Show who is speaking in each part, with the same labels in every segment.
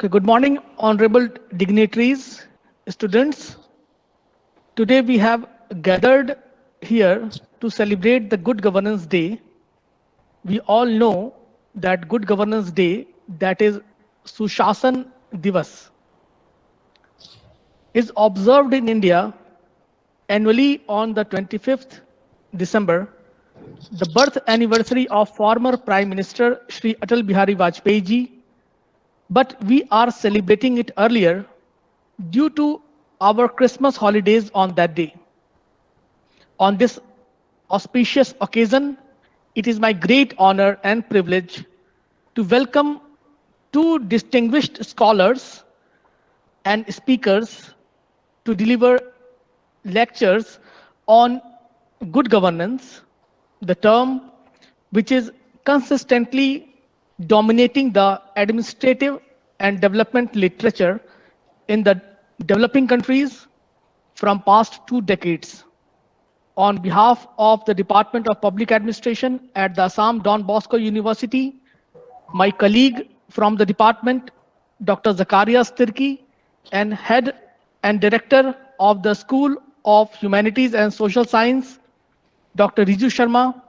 Speaker 1: Okay, good morning, honorable dignitaries, students. Today we have gathered here to celebrate the Good Governance Day. We all know that Good Governance Day, that is Sushasan Divas, is observed in India annually on the 25th December, the birth anniversary of former Prime Minister Shri Atal Bihari Vajpayee ji, but we are celebrating it earlier due to our Christmas holidays on that day. On this auspicious occasion, it is my great honor and privilege to welcome two distinguished scholars and speakers to deliver lectures on good governance, the term which is consistently dominating the administrative and development literature in the developing countries from past 2 decades. On behalf of the Department of Public Administration at the Assam Don Bosco University, my colleague from the department, Dr. Zakaria Stirki, and head and director of the School of Humanities and Social Science, Dr. Riju Sharma,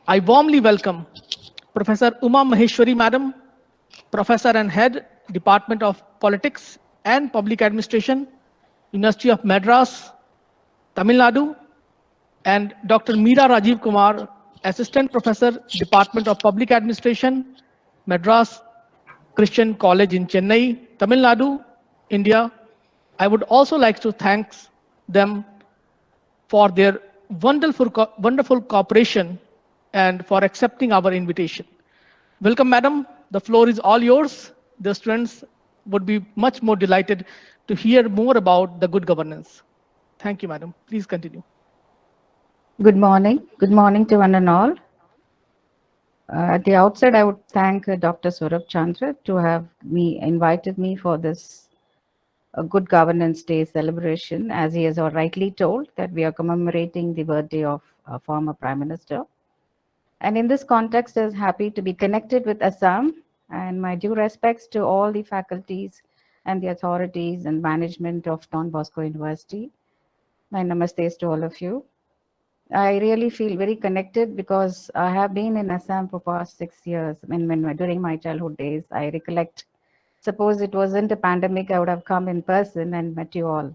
Speaker 1: I warmly welcome Professor Uma Maheswari Madam, Professor and Head, Department of Politics and Public Administration, University of Madras, Tamil Nadu, and Dr. Meera Rajeev Kumar, Assistant Professor, Department of Public Administration, Madras Christian College in Chennai, Tamil Nadu, India. I would also like to thank them for their wonderful cooperation and for accepting our invitation. Welcome, madam. The floor is all yours. The students would be much more delighted to hear more about the good governance. Thank you, madam. Please continue.
Speaker 2: Good morning. Good morning to one and all. At the outset, I would thank Dr. Saurabh Chandra to have invited me for this Good Governance Day celebration, as he has rightly told that we are commemorating the birthday of our former Prime Minister. And in this context, I was happy to be connected with Assam, and my due respects to all the faculties and the authorities and management of Don Bosco University. My namastes to all of you. I really feel very connected because I have been in Assam for past 6 years. During my childhood days, I recollect, suppose it wasn't a pandemic, I would have come in person and met you all.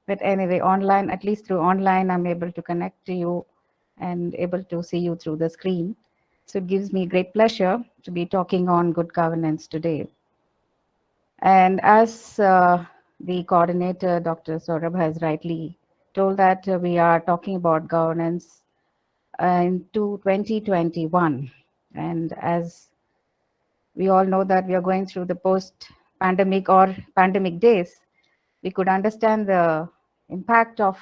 Speaker 2: But anyway, online, at least through online, I'm able to connect to you and able to see you through the screen. So it gives me great pleasure to be talking on good governance today. And as the coordinator, Dr. Saurabh, has rightly told that we are talking about governance into 2021. And as we all know that we are going through the post-pandemic or pandemic days, we could understand the impact of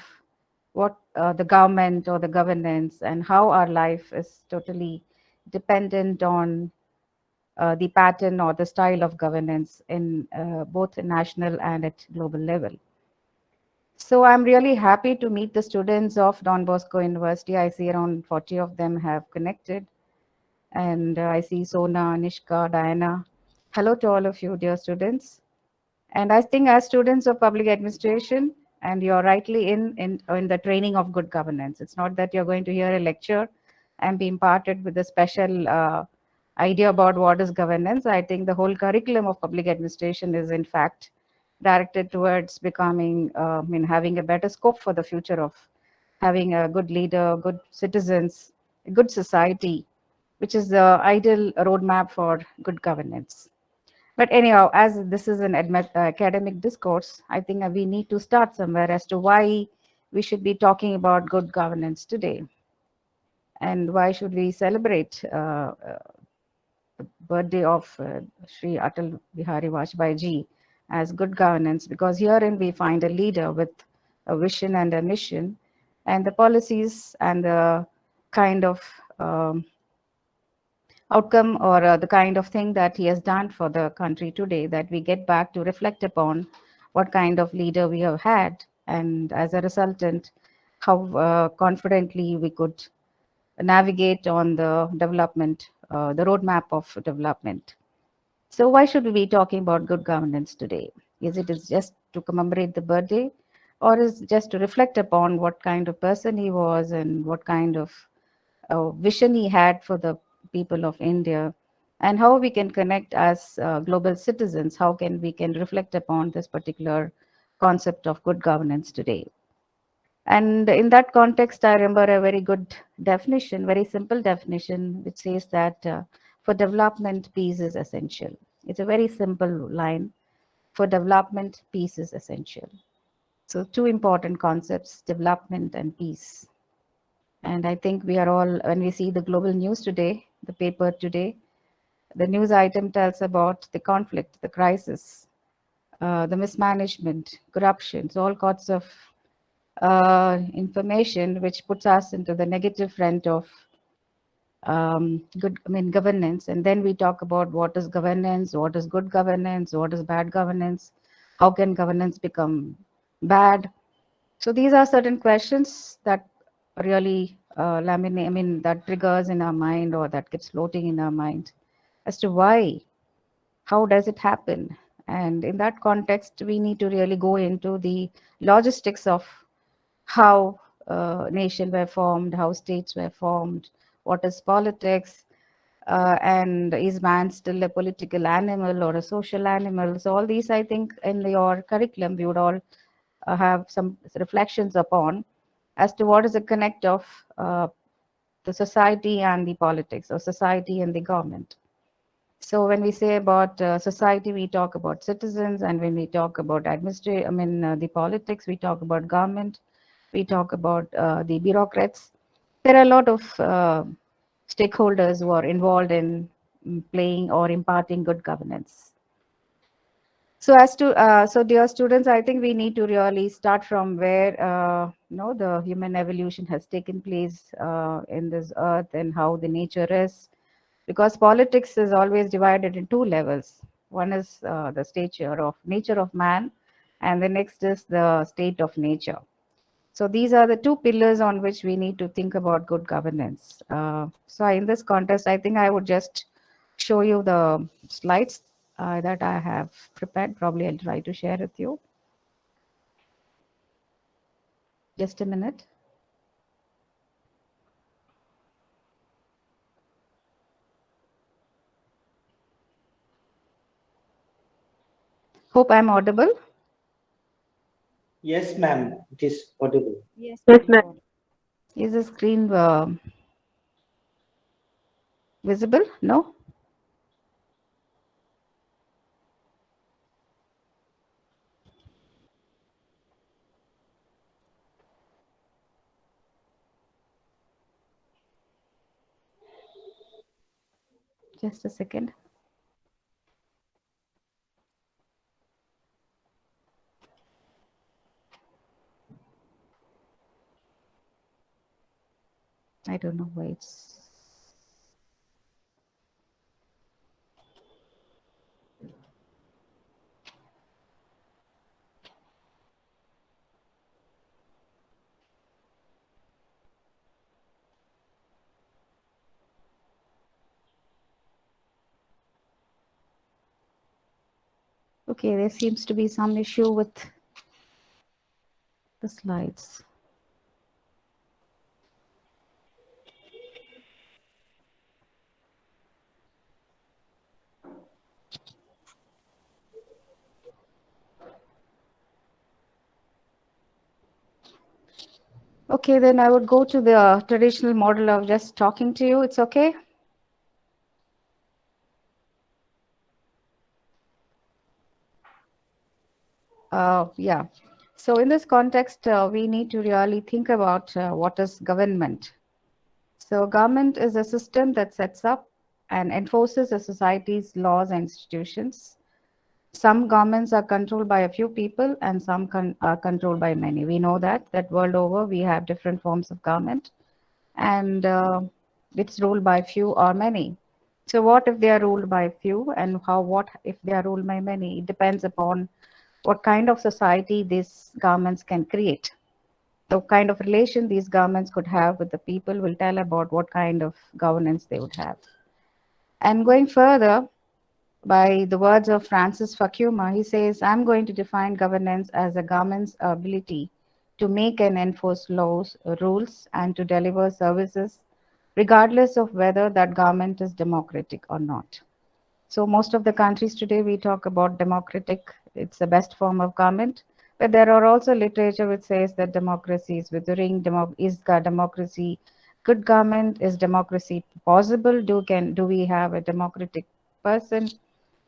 Speaker 2: what the government or the governance and how our life is totally dependent on the pattern or the style of governance in both national and at global level. So I'm really happy to meet the students of Don Bosco University. I see around 40 of them have connected. And I see Sona, Nishka, Diana. Hello to all of you, dear students. And I think as students of public administration, and you're rightly in the training of good governance. It's not that you're going to hear a lecture and be imparted with a special idea about what is governance. I think the whole curriculum of public administration is in fact directed towards becoming, having a better scope for the future of having a good leader, good citizens, a good society, which is the ideal roadmap for good governance. But anyhow, as this is an academic discourse, I think we need to start somewhere as to why we should be talking about good governance today. And why should we celebrate the birthday of Shri Atal Bihari Vajpayee ji as good governance? Because herein we find a leader with a vision and a mission, and the policies and the kind of outcome or the kind of thing that he has done for the country today, that we get back to reflect upon what kind of leader we have had, and as a resultant, how confidently we could navigate on the development, the roadmap of development. So why should we be talking about good governance today? Is it is just to commemorate the birthday, or is it just to reflect upon what kind of person he was and what kind of vision he had for the people of India, and how we can connect as global citizens? How can we can reflect upon this particular concept of good governance today? And in that context, I remember a very good definition, very simple definition, which says that for development, peace is essential. It's a very simple line. For development, peace is essential. So, two important concepts, development and peace. And I think we are all, when we see the global news today, the paper today, the news item tells about the conflict, the crisis, the mismanagement, corruption, so all sorts of information which puts us into the negative front of governance. And then we talk about what is governance, what is good governance, what is bad governance, how can governance become bad. So these are certain questions that really that triggers in our mind, or that keeps floating in our mind as to why, how does it happen? And in that context, we need to really go into the logistics of how nations were formed, how states were formed, what is politics, and is man still a political animal or a social animal? So all these, I think, in your curriculum, we would all have some reflections upon as to what is the connect of the society and the politics, or society and the government. So when we say about society, we talk about citizens, and when we talk about the politics, we talk about government, we talk about the bureaucrats. There are a lot of stakeholders who are involved in playing or imparting good governance. So so dear students, I think we need to really start from where the human evolution has taken place in this earth, and how the nature is, because politics is always divided in two levels. One is the stature of nature of man, and the next is the state of nature. So these are the two pillars on which we need to think about good governance. So in this context, I think I would just show you the slides that I have prepared. Probably I'll try to share with you. Just a minute. Hope I'm audible.
Speaker 3: Yes, ma'am, it is audible.
Speaker 2: Yes,
Speaker 4: Yes, ma'am.
Speaker 2: is the screen visible? No? Just a second. I don't know why it's. Okay, there seems to be some issue with the slides. Okay, then I would go to the traditional model of just talking to you. It's okay? Yeah. So in this context, we need to really think about what is government. So government is a system that sets up and enforces a society's laws and institutions. Some governments are controlled by a few people, and some are controlled by many. We know that world over we have different forms of government, and it's ruled by few or many. So what if they are ruled by few, and what if they are ruled by many? It depends upon what kind of society these governments can create. The kind of relation these governments could have with the people will tell about what kind of governance they would have. And going further, By the words of Francis Fukuyama, he says, I'm going to define governance as a government's ability to make and enforce laws, rules, and to deliver services, regardless of whether that government is democratic or not. So most of the countries today we talk about democratic, it's the best form of government. But there are also literature which says that democracy is withering, democracy good government, is democracy possible, do we have a democratic person?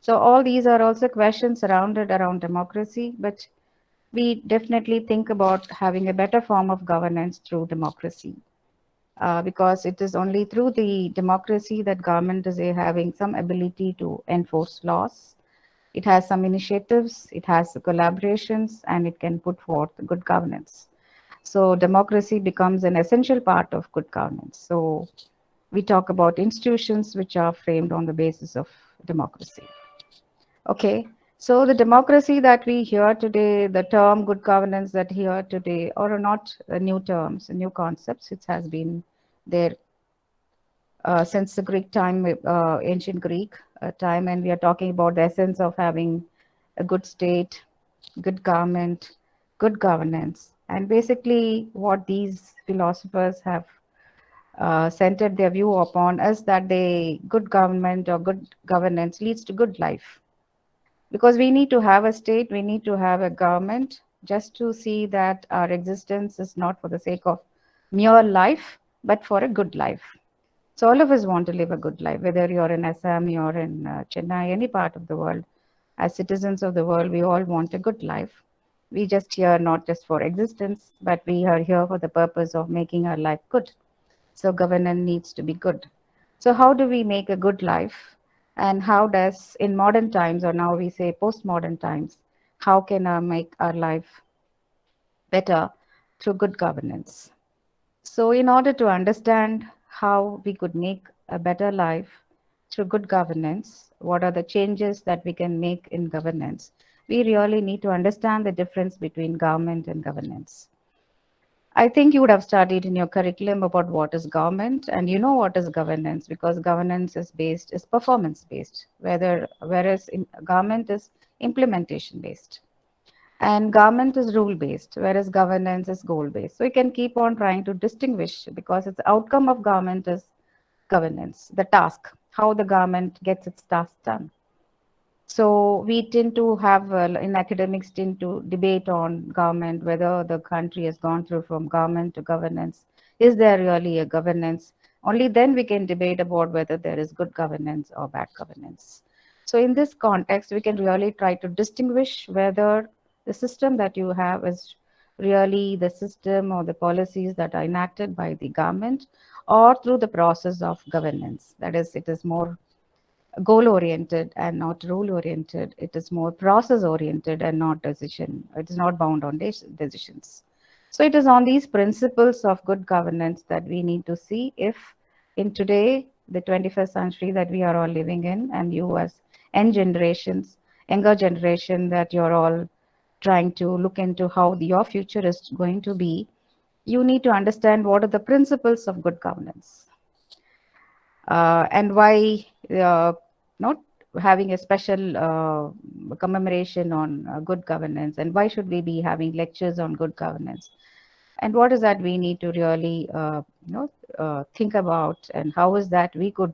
Speaker 2: So all these are also questions surrounded around democracy, but we definitely think about having a better form of governance through democracy. Because it is only through the democracy that government is having some ability to enforce laws. It has some initiatives, it has collaborations, and it can put forth good governance. So democracy becomes an essential part of good governance. So we talk about institutions which are framed on the basis of democracy. Okay, so the democracy that we hear today, the term good governance that we hear today, are not new terms, new concepts. It has been there since the Greek time, ancient Greek time, and we are talking about the essence of having a good state, good government, good governance. And basically, what these philosophers have centered their view upon is that they good government or good governance leads to good life. Because we need to have a state, we need to have a government just to see that our existence is not for the sake of mere life, but for a good life. So all of us want to live a good life, whether you're in Assam, you're in Chennai, any part of the world. As citizens of the world, we all want a good life. We just here not just for existence, but we are here for the purpose of making our life good. So governance needs to be good. So how do we make a good life? And how does, in modern times, or now we say postmodern times, how can I make our life better through good governance? So, in order to understand how we could make a better life through good governance, what are the changes that we can make in governance, we really need to understand the difference between government and governance. I think you would have studied in your curriculum about what is government, and you know what is governance because governance is performance based, whereas government is implementation based. And government is rule based, whereas governance is goal based. So we can keep on trying to distinguish because its outcome of government is governance, the task, how the government gets its task done. So we tend to have, in academics, tend to debate on government, whether the country has gone through from government to governance. Is there really a governance? Only then we can debate about whether there is good governance or bad governance. So in this context, we can really try to distinguish whether the system that you have is really the system or the policies that are enacted by the government or through the process of governance. That is, it is more goal oriented and not rule oriented. It is more process oriented and not decision. It is not bound on decisions. So it is on these principles of good governance that we need to see if in today, the 21st century that we are all living in, and you as younger generation, that you're all trying to look into how your future is going to be, you need to understand what are the principles of good governance and why not having a special commemoration on good governance, and why should we be having lectures on good governance, and what is that we need to really think about, and how is that we could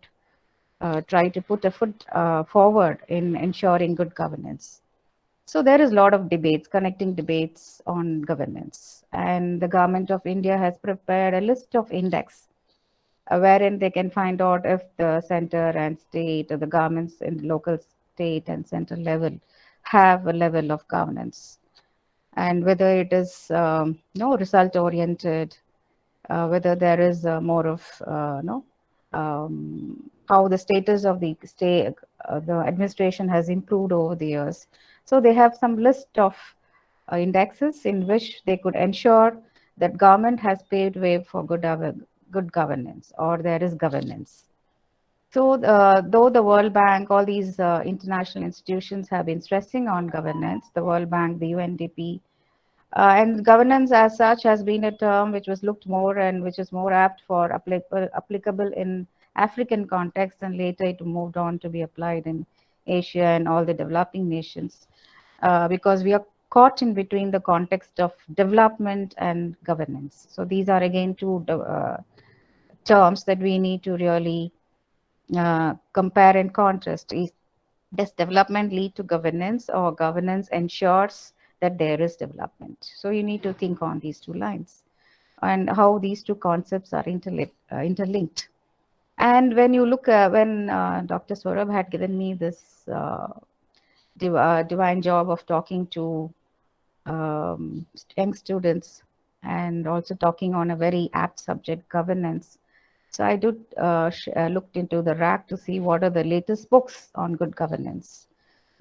Speaker 2: try to put a foot forward in ensuring good governance. So there is a lot of debates, connecting debates on governance, and the government of India has prepared a list of index wherein they can find out if the center and state or the governments in the local state and central level have a level of governance, and whether it is no result oriented, whether there is more of no how the status of the state, the administration has improved over the years. So they have some list of indexes in which they could ensure that government has paved way for good governance, or there is governance. So though the World Bank, all these international institutions have been stressing on governance, the World Bank, the UNDP, and governance as such has been a term which was looked more and which is more apt for applicable in African context, and later it moved on to be applied in Asia and all the developing nations, because we are caught in between the context of development and governance. So these are again two terms that we need to really compare and contrast. Does development lead to governance, or governance ensures that there is development? So you need to think on these two lines and how these two concepts are interlinked. And when you look, when Dr. Saurabh had given me this divine job of talking to young students and also talking on a very apt subject, governance. So I did looked into the rack to see what are the latest books on good governance.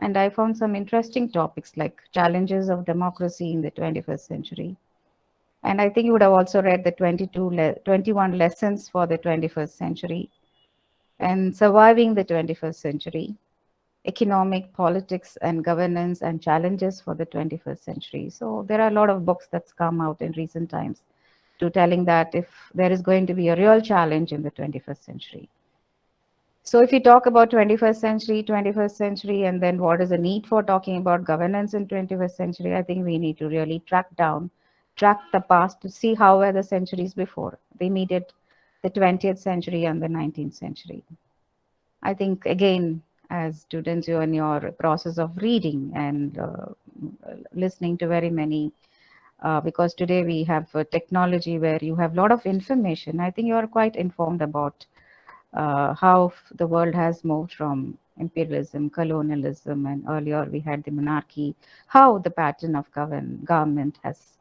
Speaker 2: And I found some interesting topics like challenges of democracy in the 21st century. And I think you would have also read the 21 lessons for the 21st century and surviving the 21st century, economic, politics, and governance and challenges for the 21st century. So there are a lot of books that's come out in recent times to telling that if there is going to be a real challenge in the 21st century. So if you talk about 21st century, and then what is the need for talking about governance in 21st century, I think we need to really track the past to see how were the centuries before, the immediate, the 20th century and the 19th century. I think again, as students, you're in your process of reading and listening to very many, because today we have technology where you have a lot of information. I think you are quite informed about how the world has moved from imperialism, colonialism, and earlier we had the monarchy, how the pattern of government has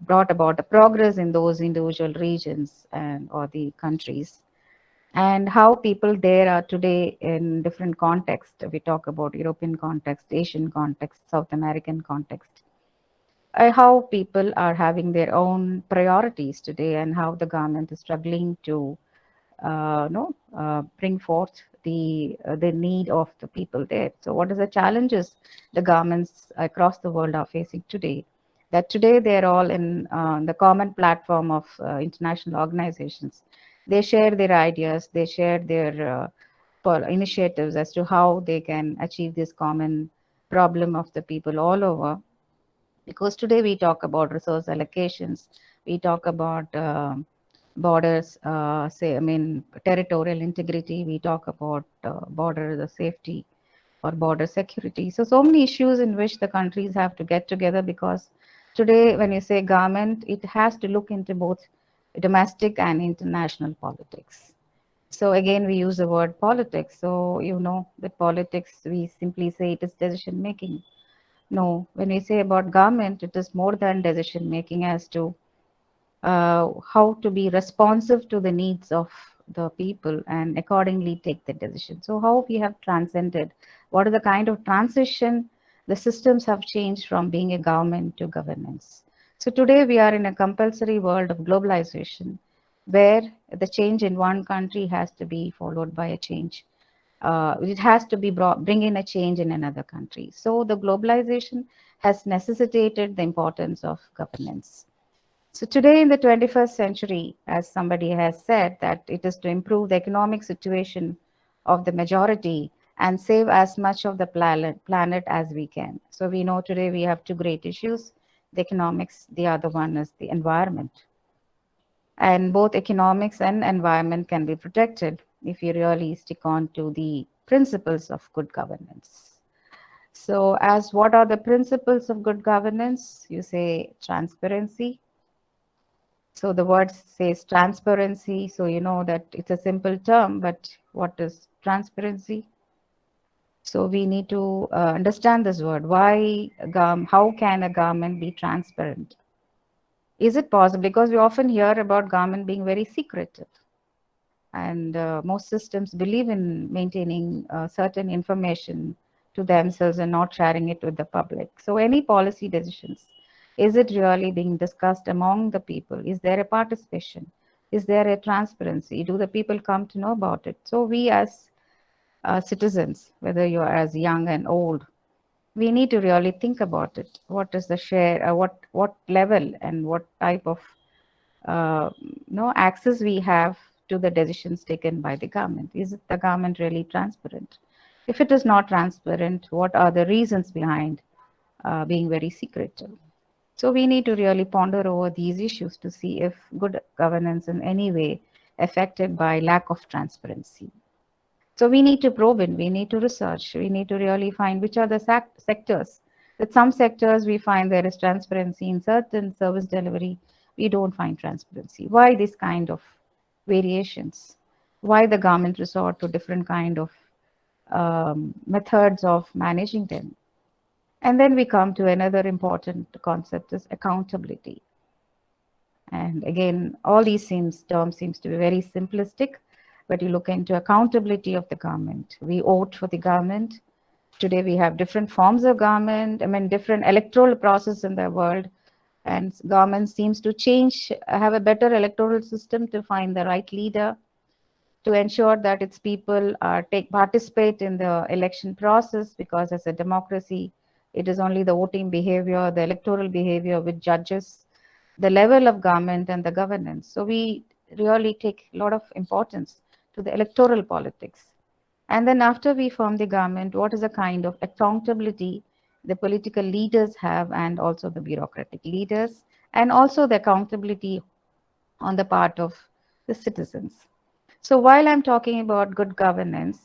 Speaker 2: brought about a progress in those individual regions and or the countries, and how people there are today in different contexts. We talk about European context, Asian context, South American context, how people are having their own priorities today, and how the government is struggling to bring forth the need of the people there. So what are the challenges the governments across the world are facing today? That today they're all in the common platform of international organizations. They share their ideas, they share their initiatives as to how they can achieve this common problem of the people all over. Because today we talk about resource allocations, we talk about borders, territorial integrity, we talk about border the safety or border security. So many issues in which the countries have to get together, because today when you say government, it has to look into both domestic and international politics. So again, we use the word politics. So you know that politics, we simply say it is decision making. No, when we say about government, it is more than decision making as to how to be responsive to the needs of the people and accordingly take the decision. So how we have transcended, what is the kind of transition the systems have changed from being a government to governance. So today we are in a compulsory world of globalization, where the change in one country has to be followed by a change. It has to be bring in a change in another country. So the globalization has necessitated the importance of governance. So today in the 21st century, as somebody has said, that it is to improve the economic situation of the majority and save as much of the planet as we can. So we know today we have two great issues, the economics, the other one is the environment. And both economics and environment can be protected if you really stick on to the principles of good governance. So as what are the principles of good governance? You say transparency. So the word says transparency. So you know that it's a simple term, but what is transparency? So we need to understand this word. Why, how can a government be transparent? Is it possible? Because we often hear about government being very secretive. And most systems believe in maintaining certain information to themselves and not sharing it with the public. So any policy decisions, is it really being discussed among the people? Is there a participation? Is there a transparency? Do the people come to know about it? So we as citizens, whether you are as young and old, we need to really think about it. What is the share, what level and what type of access we have to the decisions taken by the government? Is the government really transparent? If it is not transparent, what are the reasons behind being very secretive? So we need to really ponder over these issues to see if good governance in any way affected by lack of transparency. So we need to probe in, we need to research, we need to really find which are the sectors. With some sectors, we find there is transparency. In certain service delivery, we don't find transparency. Why this kind of variations? Why the government resort to different kind of methods of managing them? And then we come to another important concept is accountability. And again, all these terms seems to be very simplistic, but you look into accountability of the government. We vote for the government. Today we have different forms of government, I mean, different electoral process in the world. And government seems to change, have a better electoral system to find the right leader, to ensure that its people participate in the election process, because as a democracy, it is only the voting behavior, the electoral behavior which judges the level of government and the governance. So we really take a lot of importance to the electoral politics. And then after we form the government, what is the kind of accountability the political leaders have, and also the bureaucratic leaders, and also the accountability on the part of the citizens. So while I'm talking about good governance,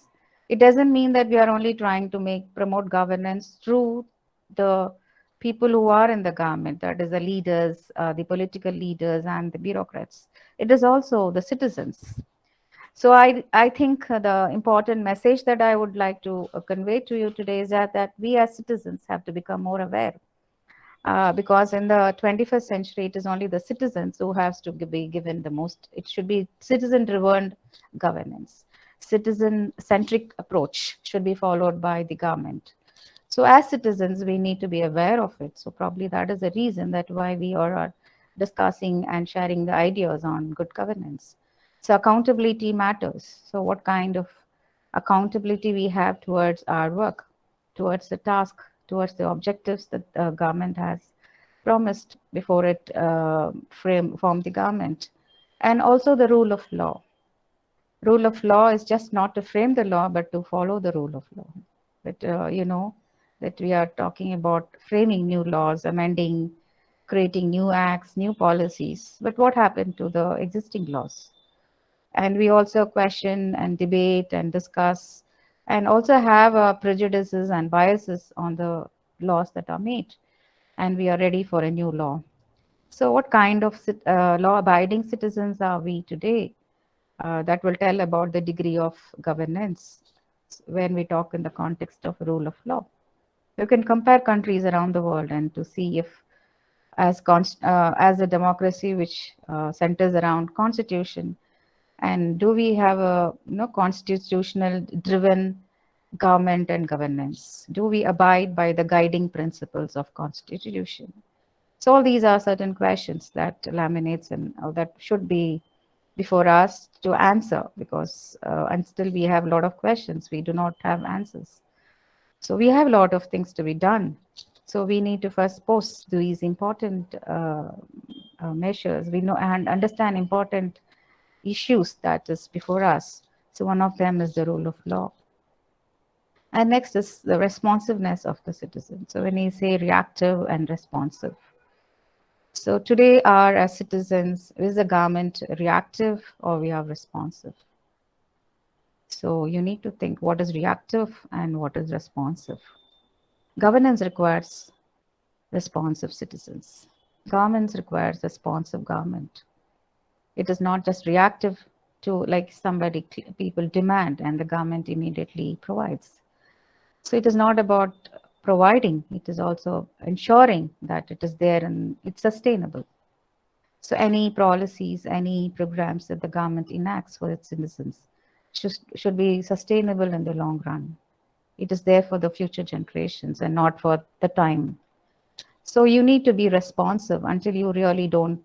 Speaker 2: it doesn't mean that we are only trying to promote governance through the people who are in the government, that is the leaders, the political leaders and the bureaucrats. It is also the citizens. So I think the important message that I would like to convey to you today is that we as citizens have to become more aware, because in the 21st century, it is only the citizens who has to be given the most. It should be citizen-driven governance. Citizen-centric approach should be followed by the government. So as citizens, we need to be aware of it. So probably that is the reason that why we are discussing and sharing the ideas on good governance. So accountability matters. So what kind of accountability we have towards our work, towards the task, towards the objectives that the government has promised before it formed the government, and also the rule of law. Rule of law is just not to frame the law, but to follow the rule of law. But that we are talking about framing new laws, amending, creating new acts, new policies. But what happened to the existing laws? And we also question and debate and discuss, and also have prejudices and biases on the laws that are made, and we are ready for a new law. So what kind of law abiding citizens are we today? That will tell about the degree of governance when we talk in the context of rule of law. You can compare countries around the world and to see if as a democracy which centers around constitution, and do we have a constitutional driven government and governance? Do we abide by the guiding principles of constitution? So all these are certain questions that laminates and that should be before us to answer, because and still we have a lot of questions, we do not have answers. So we have a lot of things to be done. So we need to first post these important measures. We know and understand important issues that is before us. So one of them is the rule of law. And next is the responsiveness of the citizen. So when you say reactive and responsive. So today are as citizens, is the government reactive or we are responsive? So you need to think what is reactive and what is responsive. Governance requires responsive citizens. Governance requires responsive government. It is not just reactive to like people demand and the government immediately provides. So it is not about providing, it is also ensuring that it is there and it's sustainable. So any policies, any programs that the government enacts for its citizens should be sustainable in the long run. It is there for the future generations and not for the time. So you need to be responsive. Until you really don't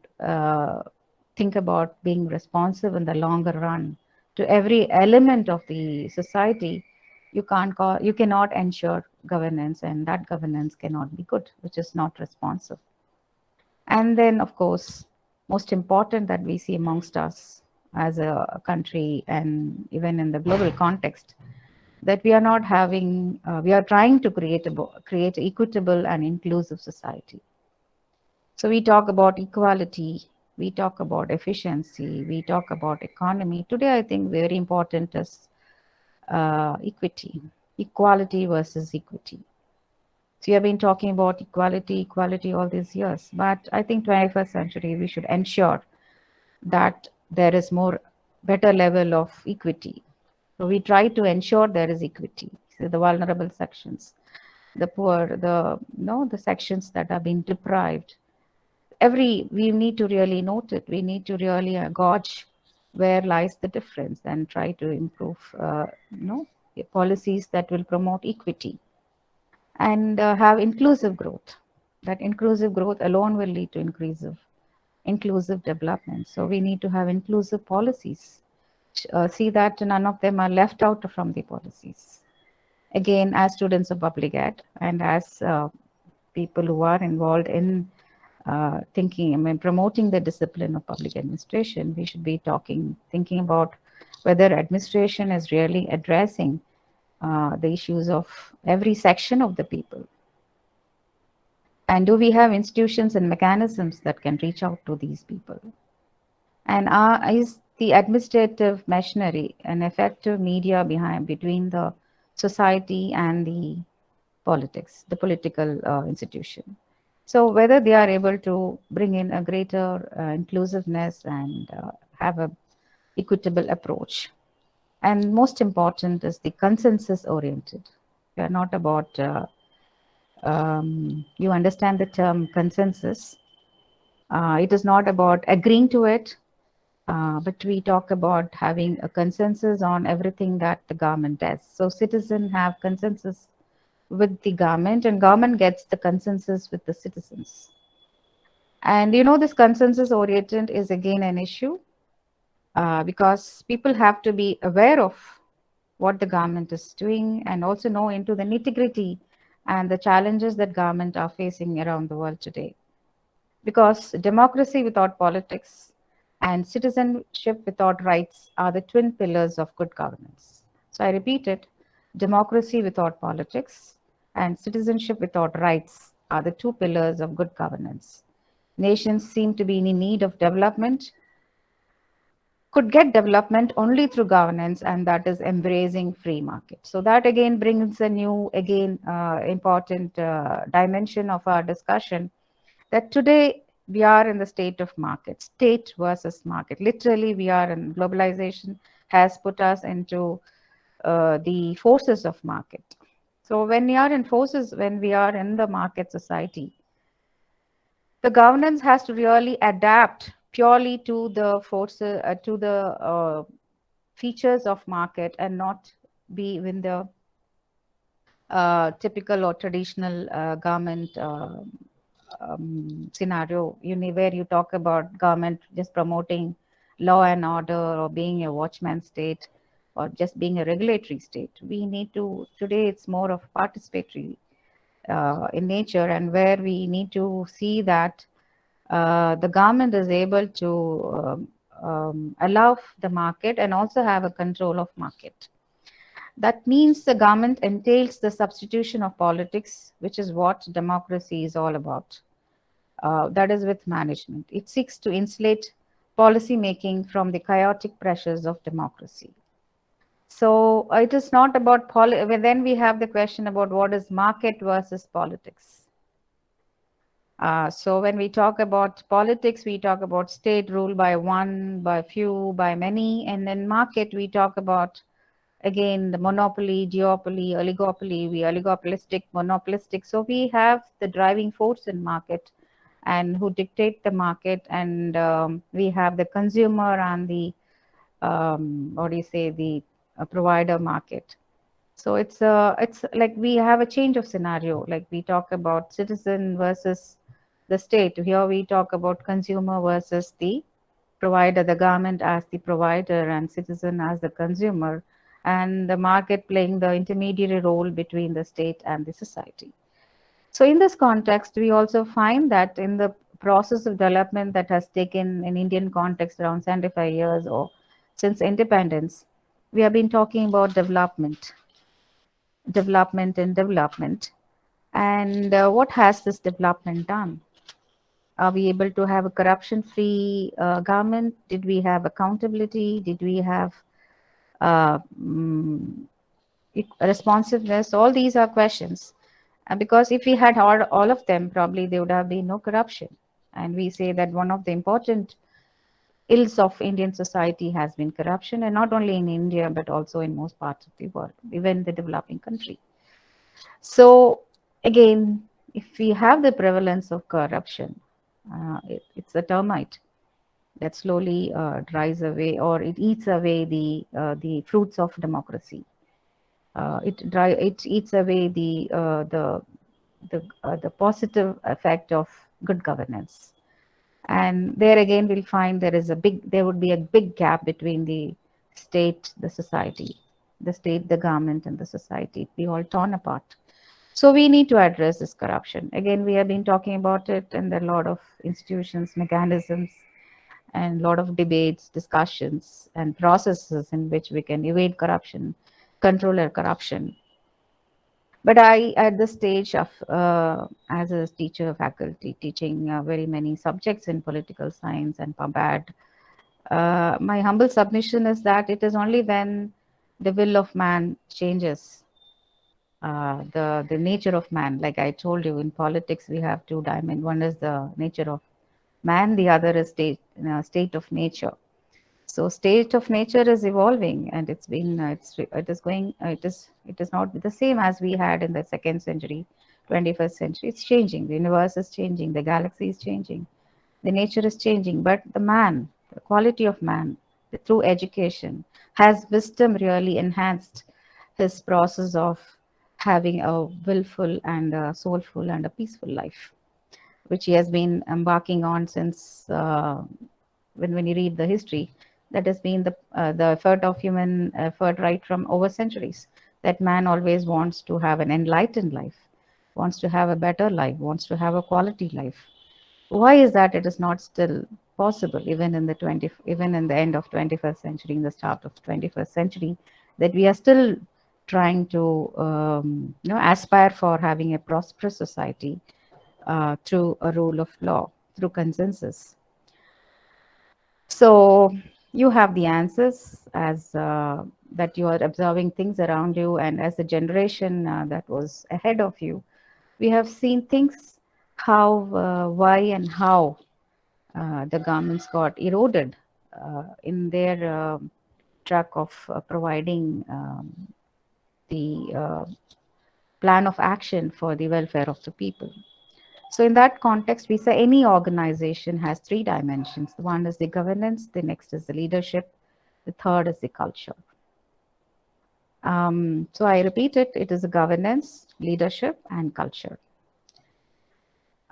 Speaker 2: think about being responsive in the longer run to every element of the society, you cannot ensure governance, and that governance cannot be good, which is not responsive. And then, of course, most important that we see amongst us as a country and even in the global context that we are not having, we are trying to create equitable and inclusive society. So we talk about equality, we talk about efficiency, we talk about economy. Today, I think very important is equity, equality versus equity. So you have been talking about equality all these years, but I think 21st century we should ensure that there is more better level of equity. So we try to ensure there is equity. So the vulnerable sections, the poor, the sections that have been deprived. We need to really note it. We need to really gauge where lies the difference and try to improve, policies that will promote equity and have inclusive growth. That inclusive growth alone will lead to inclusive development. So we need to have inclusive policies. See that none of them are left out from the policies. Again, as students of public ed and as people who are involved in promoting the discipline of public administration, we should be thinking about whether administration is really addressing the issues of every section of the people. And do we have institutions and mechanisms that can reach out to these people? And is the administrative machinery an effective media between the society and the politics, the political institution? So whether they are able to bring in a greater inclusiveness and have a equitable approach. And most important is the consensus oriented. We are not about, you understand the term consensus. It is not about agreeing to it, but we talk about having a consensus on everything that the government does. So citizens have consensus with the government and government gets the consensus with the citizens. And this consensus oriented is again an issue because people have to be aware of what the government is doing and also know into the nitty-gritty and the challenges that government are facing around the world today. Because democracy without politics and citizenship without rights are the twin pillars of good governance. So I repeat it, democracy without politics and citizenship without rights are the two pillars of good governance. Nations seem to be in need of development, could get development only through governance, and that is embracing free market. So that again brings a new, important dimension of our discussion, that today we are in the state of market, state versus market. Literally, we are in globalization has put us into the forces of market. So when we are in the market society, the governance has to really adapt purely to the forces, to the features of market and not be in the typical or traditional government scenario, where you talk about government just promoting law and order or being a watchman state or just being a regulatory state. We need to, today it's more of participatory in nature, and where we need to see that the government is able to allow the market and also have a control of market. That means the government entails the substitution of politics, which is what democracy is all about. That is with management. It seeks to insulate policy making from the chaotic pressures of democracy. So it is not about then we have the question about what is market versus politics. So when we talk about politics, we talk about state rule by one, by few, by many, and then market, we talk about, again, the monopoly, duopoly, oligopoly, oligopolistic, monopolistic. So we have the driving force in market and who dictate the market, and we have the consumer and the, the provider market. So it's like we have a change of scenario, like we talk about citizen versus the state. Here we talk about consumer versus the provider, the government as the provider and citizen as the consumer, and the market playing the intermediary role between the state and the society. So in this context, we also find that in the process of development that has taken in Indian context around 75 years or since independence, we have been talking about development. development and development. And what has this development done? Are we able to have a corruption-free government? Did we have accountability? Did we have uh, mm, responsiveness? All these are questions. Because if we had all of them, probably there would have been no corruption. And we say that one of the important ills of Indian society has been corruption, and not only in India, but also in most parts of the world, even the developing country. So again, if we have the prevalence of corruption, it's a termite that slowly dries away, or it eats away the fruits of democracy. It eats away the positive effect of good governance. And there again, we'll find there would be a big gap between the state, the society, the state, the government, and the society. It'd be all torn apart. So we need to address this corruption. Again, we have been talking about it, and there are a lot of institutions, mechanisms, and a lot of debates, discussions, and processes in which we can evade corruption, control our corruption. But I, at this stage of, as a teacher, faculty, teaching very many subjects in political science and PubAd, my humble submission is that it is only when the will of man changes, the nature of man. Like I told you, in politics we have two dimensions. One is the nature of man, the other is state of nature. So state of nature is evolving, and it's been it is going it is not the same as we had in the second century, 21st century. It's changing. The universe is changing. The galaxy is changing. The nature is changing. But the man, the quality of man, through education, has wisdom really enhanced his process of having a willful and a soulful and a peaceful life, which he has been embarking on since when you read the history. That has been the effort of human effort right from over centuries. That man always wants to have an enlightened life, wants to have a better life, wants to have a quality life. Why is that it is not still possible, even in even in the end of 21st century, in the start of 21st century, that we are still trying to aspire for having a prosperous society through a rule of law, through consensus. So you have the answers as that you are observing things around you, and as a generation that was ahead of you, we have seen things how, why, and how the governments got eroded in their track of providing the plan of action for the welfare of the people. So in that context, we say any organization has three dimensions. One is the governance, the next is the leadership, the third is the culture. So I repeat it, it is a governance, leadership, and culture.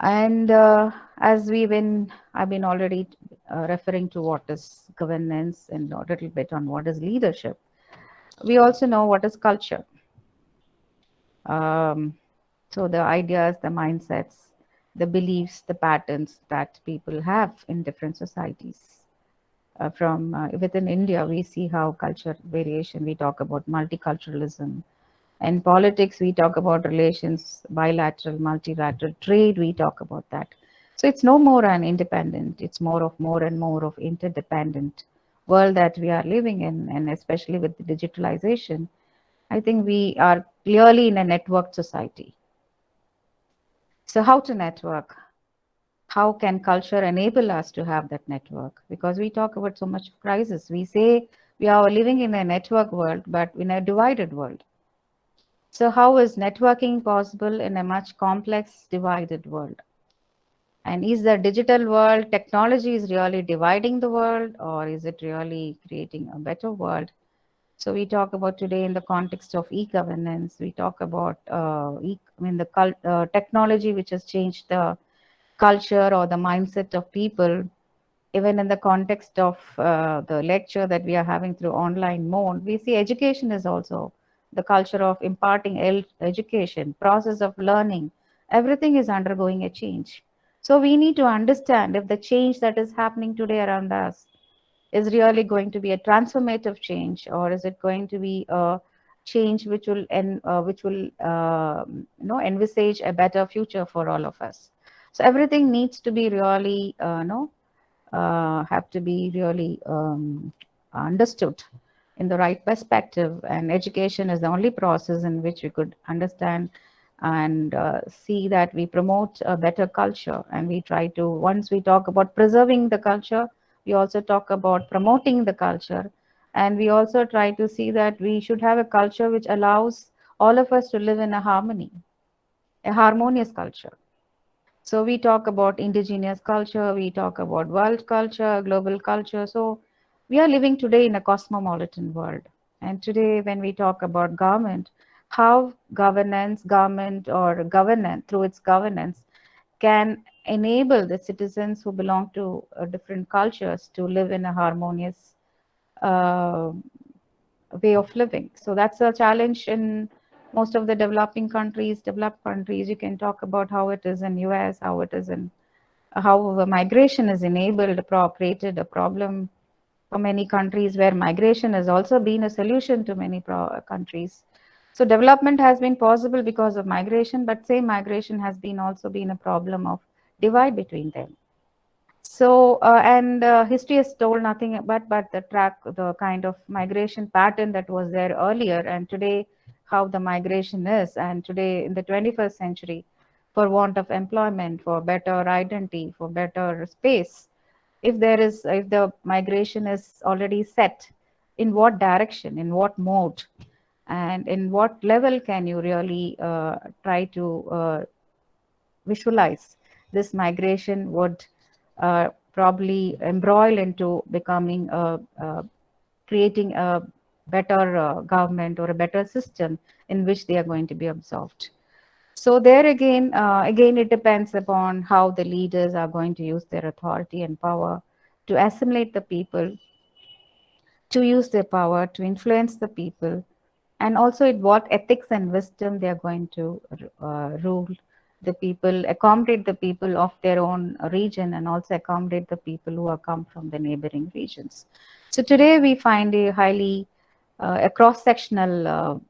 Speaker 2: And I've been already referring to what is governance and a little bit on what is leadership. We also know what is culture. So the ideas, the mindsets, the beliefs, the patterns that people have in different societies. From within India, we see how culture variation, we talk about multiculturalism. In politics, we talk about relations, bilateral, multilateral trade, we talk about that. So it's no more an independent, it's more and more of interdependent world that we are living in, and especially with the digitalization, I think we are clearly in a networked society. So how to network? How can culture enable us to have that network? Because we talk about so much crisis. We say we are living in a network world, but in a divided world. So how is networking possible in a much complex, divided world? And is the digital world, technology is really dividing the world, or is it really creating a better world? So we talk about today in the context of e-governance, we talk about technology which has changed the culture or the mindset of people. Even in the context of the lecture that we are having through online mode, we see education is also the culture of imparting education, process of learning. Everything is undergoing a change. So we need to understand if the change that is happening today around us is really going to be a transformative change, or is it going to be change which will envisage a better future for all of us. So everything needs to be really have to be really understood in the right perspective, and education is the only process in which we could understand and see that we promote a better culture. And we try to, once we talk about preserving the culture, we also talk about promoting the culture, and we also try to see that we should have a culture which allows all of us to live in a harmony, a harmonious culture. So we talk about indigenous culture, we talk about world culture, global culture. So we are living today in a cosmopolitan world. And today, when we talk about government, how government or governance, through its governance, can enable the citizens who belong to different cultures to live in a harmonious uh, way of living. So that's a challenge in most of the developed countries. You can talk about how it is in US, how it is in how the migration is enabled, created a problem for many countries, where migration has also been a solution to many countries. So development has been possible because of migration, but same migration has been also been a problem of divide between them. So, and history has told nothing but the kind of migration pattern that was there earlier, and today how the migration is, and today in the 21st century, for want of employment, for better identity, for better space, if the migration is already set, in what direction, in what mode, and in what level can you really try to visualize this migration would probably embroil into becoming creating a better government or a better system in which they are going to be absorbed. So there again it depends upon how the leaders are going to use their authority and power to assimilate the people, to use their power to influence the people, and also in what ethics and wisdom they are going to rule the people, accommodate the people of their own region, and also accommodate the people who have come from the neighboring regions. So today we find a highly a cross-sectional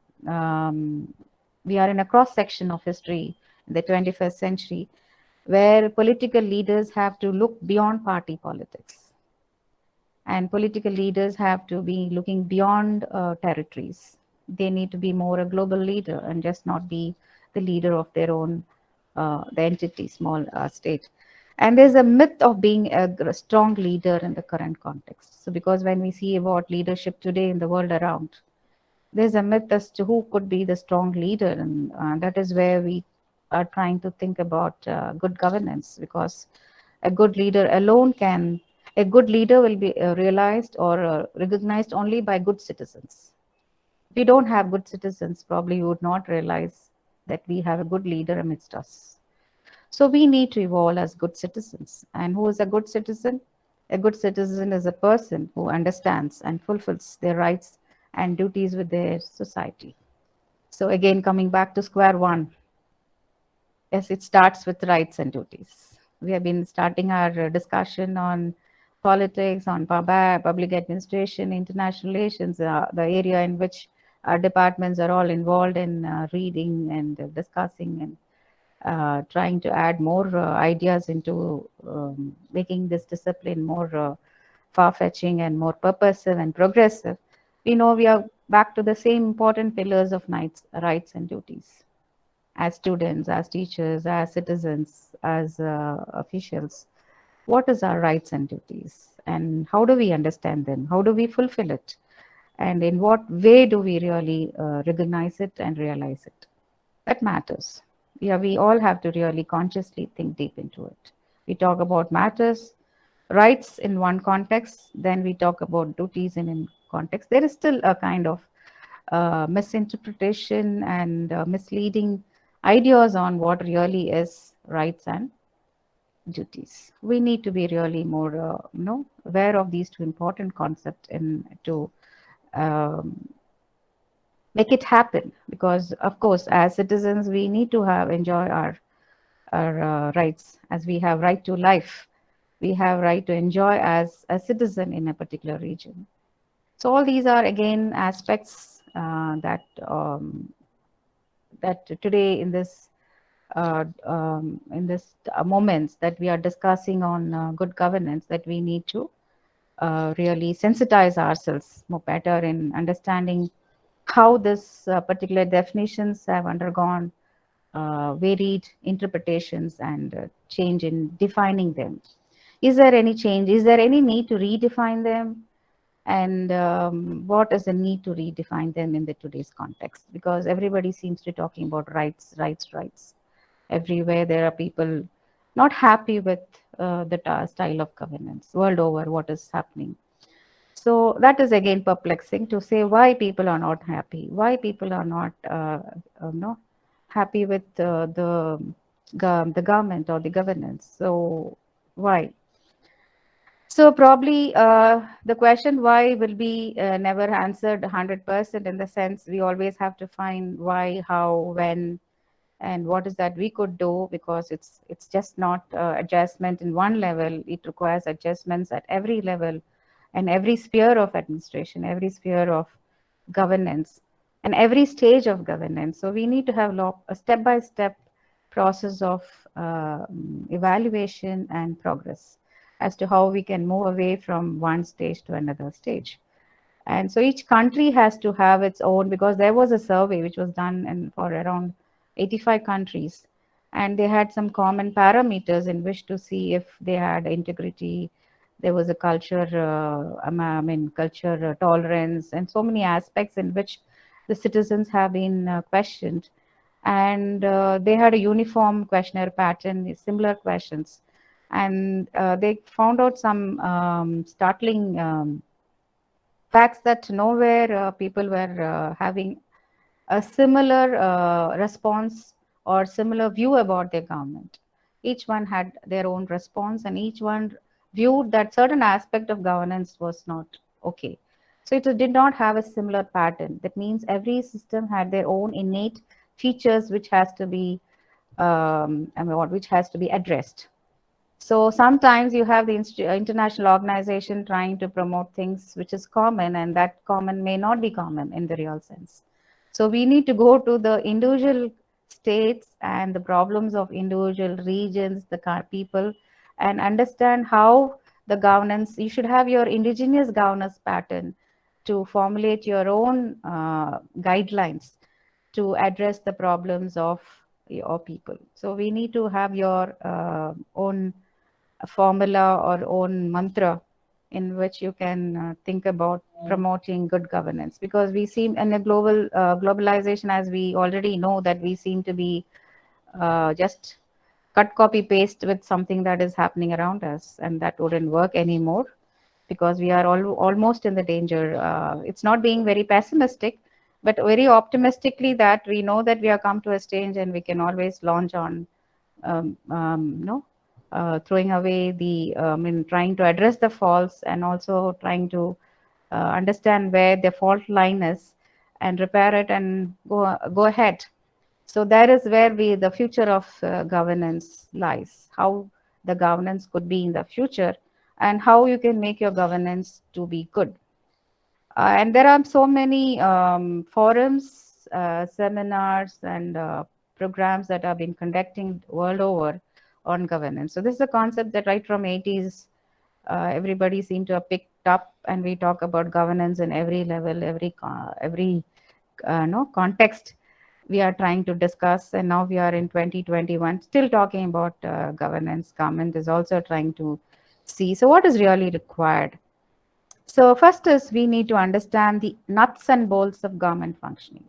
Speaker 2: we are in a cross section of history in the 21st century, where political leaders have to look beyond party politics, and political leaders have to be looking beyond territories. They need to be more a global leader and just not be the leader of their own the entity, small state. And there's a myth of being a strong leader in the current context. So because when we see about leadership today in the world around, there's a myth as to who could be the strong leader, and that is where we are trying to think about good governance, because a good leader alone can a good leader will be realized or recognized only by good citizens. If we don't have good citizens, probably we would not realize that we have a good leader amidst us. So we need to evolve as good citizens. And who is a good citizen? A good citizen is a person who understands and fulfills their rights and duties with their society. So again, coming back to square one, yes, it starts with rights and duties. We have been starting our discussion on politics, on public administration, international relations, the area in which our departments are all involved in reading and discussing and trying to add more ideas into making this discipline more far-fetching and more purposive and progressive. We know we are back to the same important pillars of rights and duties. As students, as teachers, as citizens, as officials, what is our rights and duties, and how do we understand them? How do we fulfill it? And in what way do we really recognize it and realize it? That matters. Yeah, we all have to really consciously think deep into it. We talk about matters, rights in one context, then we talk about duties in context. There is still a kind of misinterpretation and misleading ideas on what really is rights and duties. We need to be really more, aware of these two important concepts and to um, make it happen. Because, of course, as citizens, we need to have enjoy our rights, as we have right to life. We have right to enjoy as a citizen in a particular region. So all these are again aspects that today in this moments that we are discussing on good governance, that we need to really sensitize ourselves more better in understanding how this particular definitions have undergone varied interpretations and change in defining them. Is there any change? Is there any need to redefine them? And what is the need to redefine them in the today's context? Because everybody seems to be talking about rights, rights, rights. Everywhere there are people not happy with the style of governance world over. What is happening? So that is again perplexing to say why people are not happy, why people are not no, happy with the government or the governance. So why? So probably the question why will be never answered 100%, in the sense we always have to find why, how, when, and what is that we could do, because it's just not adjustment in one level. It requires adjustments at every level and every sphere of administration, every sphere of governance, and every stage of governance. So we need to have a step-by-step process of evaluation and progress as to how we can move away from one stage to another stage. And so each country has to have its own, because there was a survey which was done for around 85 countries, and they had some common parameters in which to see if they had integrity. There was a culture, culture tolerance, and so many aspects in which the citizens have been questioned. And they had a uniform questionnaire pattern, similar questions. And they found out some startling facts that nowhere people were having a similar response or similar view about their government. Each one had their own response, and each one viewed that certain aspect of governance was not okay. So it did not have a similar pattern. That means every system had their own innate features which has to be which has to be addressed. So sometimes you have the international organization trying to promote things which is common, and that common may not be common in the real sense. So we need to go to the individual states and the problems of individual regions, the people, and understand how the governance, you should have your indigenous governance pattern to formulate your own guidelines to address the problems of your people. So we need to have your own formula or own mantra in which you can think about promoting good governance, because we seem in a globalization, as we already know, that we seem to be just cut, copy, paste with something that is happening around us, and that wouldn't work anymore, because we are almost in the danger. It's not being very pessimistic, but very optimistically that we know that we are come to a stage and we can always launch on throwing away the, trying to address the faults, and also trying to understand where the fault line is and repair it and go ahead. So that is where the future of governance lies, how the governance could be in the future, and how you can make your governance to be good. And there are so many forums, seminars, and programs that have been conducting world over on governance. So this is a concept that right from 80s, everybody seemed to have picked up, and we talk about governance in every level, every context we are trying to discuss. And now we are in 2021, still talking about governance. Government is also trying to see, so what is really required. So first is we need to understand the nuts and bolts of government functioning.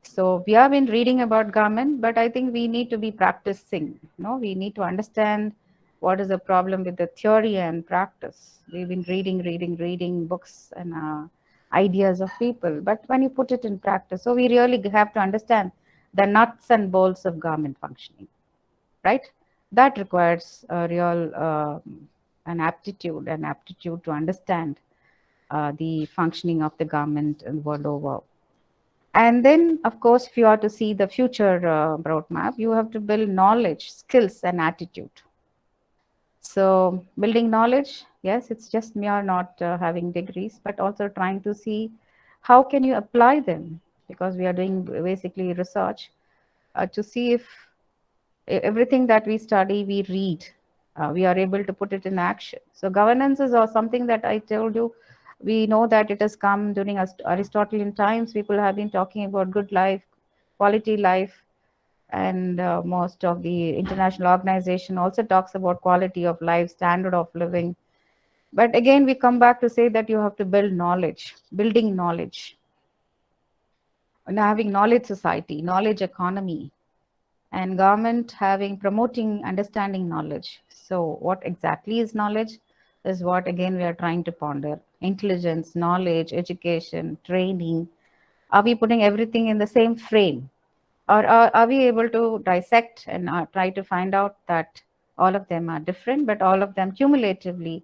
Speaker 2: So we have been reading about government, but I think we need to be practicing. We need to understand what is the problem with the theory and practice. We've been reading books and ideas of people, but when you put it in practice, so we really have to understand the nuts and bolts of government functioning, right? That requires a real an aptitude to understand the functioning of the government and world over. And then, of course, if you are to see the future roadmap, you have to build knowledge, skills, and attitude. So building knowledge, yes, it's just mere not having degrees, but also trying to see how can you apply them? Because we are doing basically research to see if everything that we study, we read, we are able to put it in action. So governance is something that I told you. We know that it has come during Aristotelian times. People have been talking about good life, quality life, and most of the international organization also talks about quality of life, standard of living. But again, we come back to say that you have to build knowledge, building knowledge, and having knowledge society, knowledge economy, and government having promoting understanding knowledge. So what exactly is knowledge is what again we are trying to ponder. Intelligence, knowledge, education, training. Are we putting everything in the same frame? Or are we able to dissect and try to find out that all of them are different, but all of them cumulatively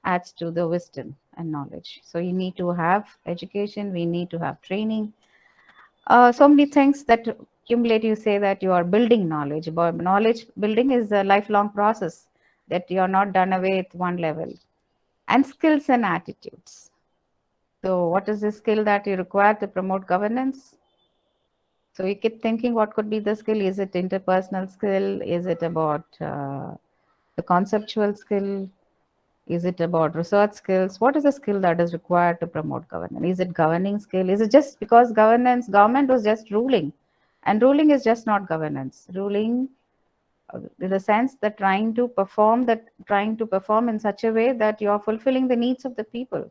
Speaker 2: adds to the wisdom and knowledge? So you need to have education, we need to have training, so many things that accumulate. You say that you are building knowledge, but knowledge building is a lifelong process that you are not done away at one level. And skills and attitudes. So what is the skill that you require to promote governance? So you keep thinking, what could be the skill? Is it interpersonal skill? Is it about the conceptual skill? Is it about research skills? What is the skill that is required to promote governance? Is it governing skill? Is it just because government was just ruling? And ruling is just not governance. Ruling, in the sense that trying to perform in such a way that you are fulfilling the needs of the people,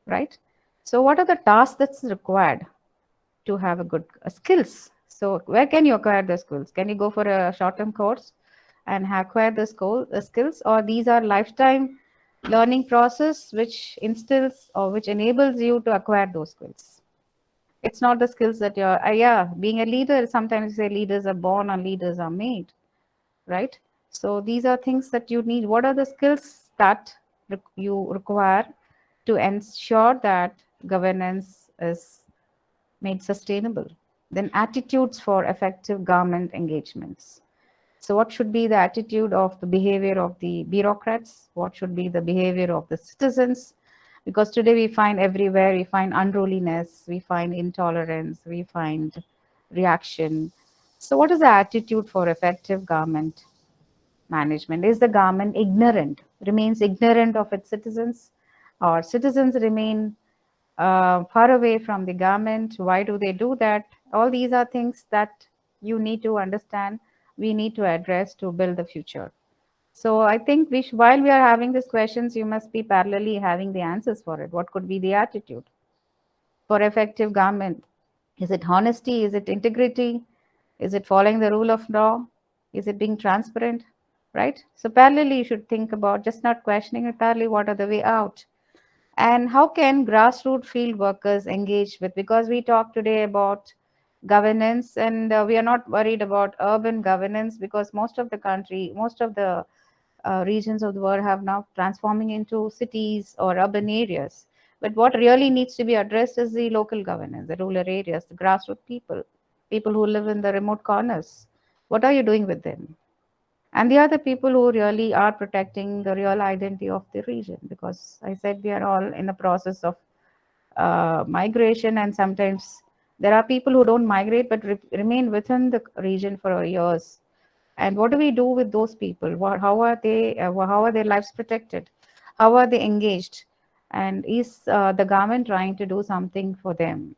Speaker 2: right? So what are the tasks that's required to have a good skills? So where can you acquire the skills? Can you go for a short-term course and acquire the skills, or these are lifetime learning process which instills or which enables you to acquire those skills? It's not the skills that you're yeah, being a leader, sometimes you say leaders are born or leaders are made, right? So these are things that you need. What are the skills that you require to ensure that governance is made sustainable? Then attitudes for effective government engagements. So what should be the attitude of the behavior of the bureaucrats? What should be the behavior of the citizens? Because today we find everywhere, we find unruliness, we find intolerance, we find reaction. So what is the attitude for effective government management? Is the government ignorant, remains ignorant of its citizens, or citizens remain far away from the government? Why do they do that? All these are things that you need to understand, we need to address to build the future. So I think while we are having these questions, you must be parallelly having the answers for it. What could be the attitude for effective government? Is it honesty? Is it integrity? Is it following the rule of law? Is it being transparent? Right? So parallelly, you should think about just not questioning entirely what are the way out. And how can grassroots field workers engage with? Because we talk today about governance, and we are not worried about urban governance, because most of the country, most of the regions of the world have now transforming into cities or urban areas. But what really needs to be addressed is the local governance, the rural areas, the grassroots people, people who live in the remote corners. What are you doing with them? And they are the people who really are protecting the real identity of the region, because I said we are all in the process of migration, and sometimes there are people who don't migrate but remain within the region for years. And what do we do with those people? How are how are their lives protected? How are they engaged? And is the government trying to do something for them?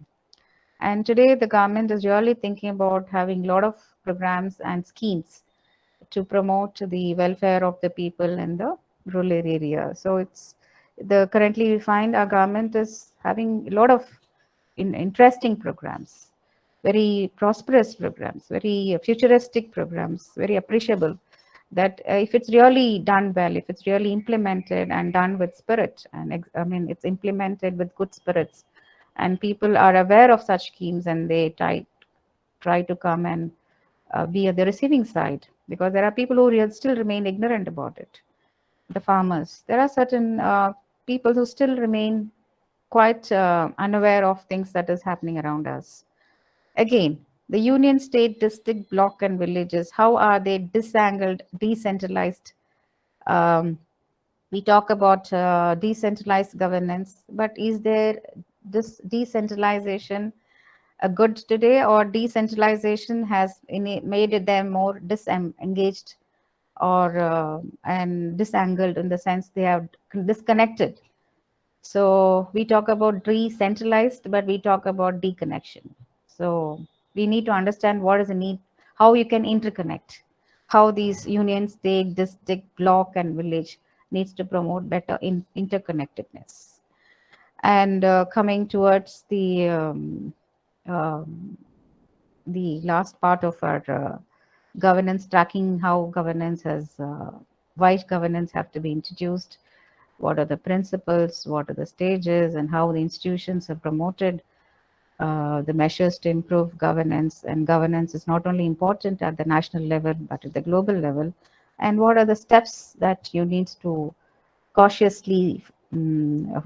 Speaker 2: And today the government is really thinking about having a lot of programs and schemes to promote the welfare of the people in the rural area. So it's currently we find our government is having a lot of interesting programs, very prosperous programs, very futuristic programs, very appreciable. That if it's really done well, if it's really implemented and done with spirit, and I mean it's implemented with good spirits, and people are aware of such schemes, and they try to come and be at the receiving side, because there are people who still remain ignorant about it. The farmers, there are certain people who still remain quite unaware of things that is happening around us. Again, the union state, district, block, and villages, how are they disangled, decentralized? We talk about decentralized governance, but is there this decentralization good today, or decentralization has made them more disengaged or and disangled, in the sense they have disconnected? So we talk about decentralized, but we talk about deconnection. So we need to understand what is the need, how you can interconnect, how these unions, state, district, block, and village needs to promote better interconnectedness. And coming towards um, the last part of our governance, tracking how governance has, why governance have to be introduced, what are the principles, what are the stages, and how the institutions are promoted, the measures to improve governance. And governance is not only important at the national level, but at the global level. And what are the steps that you need to cautiously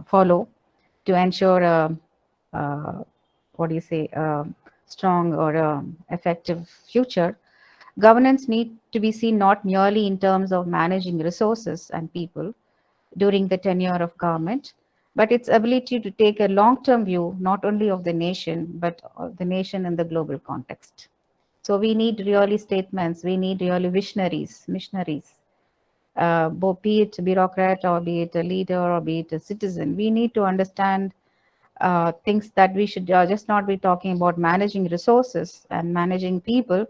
Speaker 2: follow to ensure what do you say, strong or effective future? Governance need to be seen not merely in terms of managing resources and people during the tenure of government, but its ability to take a long-term view, not only of the nation, but of the nation in the global context. So we need really statements, we need really visionaries, missionaries, be it a bureaucrat or be it a leader or be it a citizen. We need to understand things that we should just not be talking about managing resources and managing people,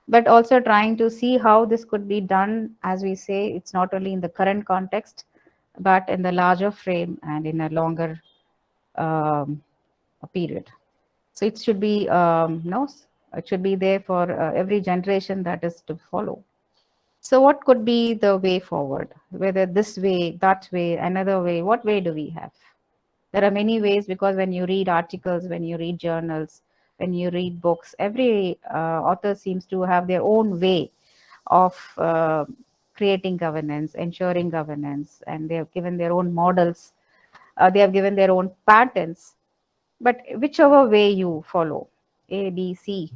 Speaker 2: but also trying to see how this could be done. As we say, it's not only in the current context, but in the larger frame and in a longer um, period. So it should be, no, it should be there for every generation that is to follow. So what could be the way forward? Whether this way, that way, another way, what way do we have? There are many ways, because when you read articles, when you read journals, when you read books, every author seems to have their own way of creating governance, ensuring governance, and they have given their own models. They have given their own patterns. But whichever way you follow, A, B, C,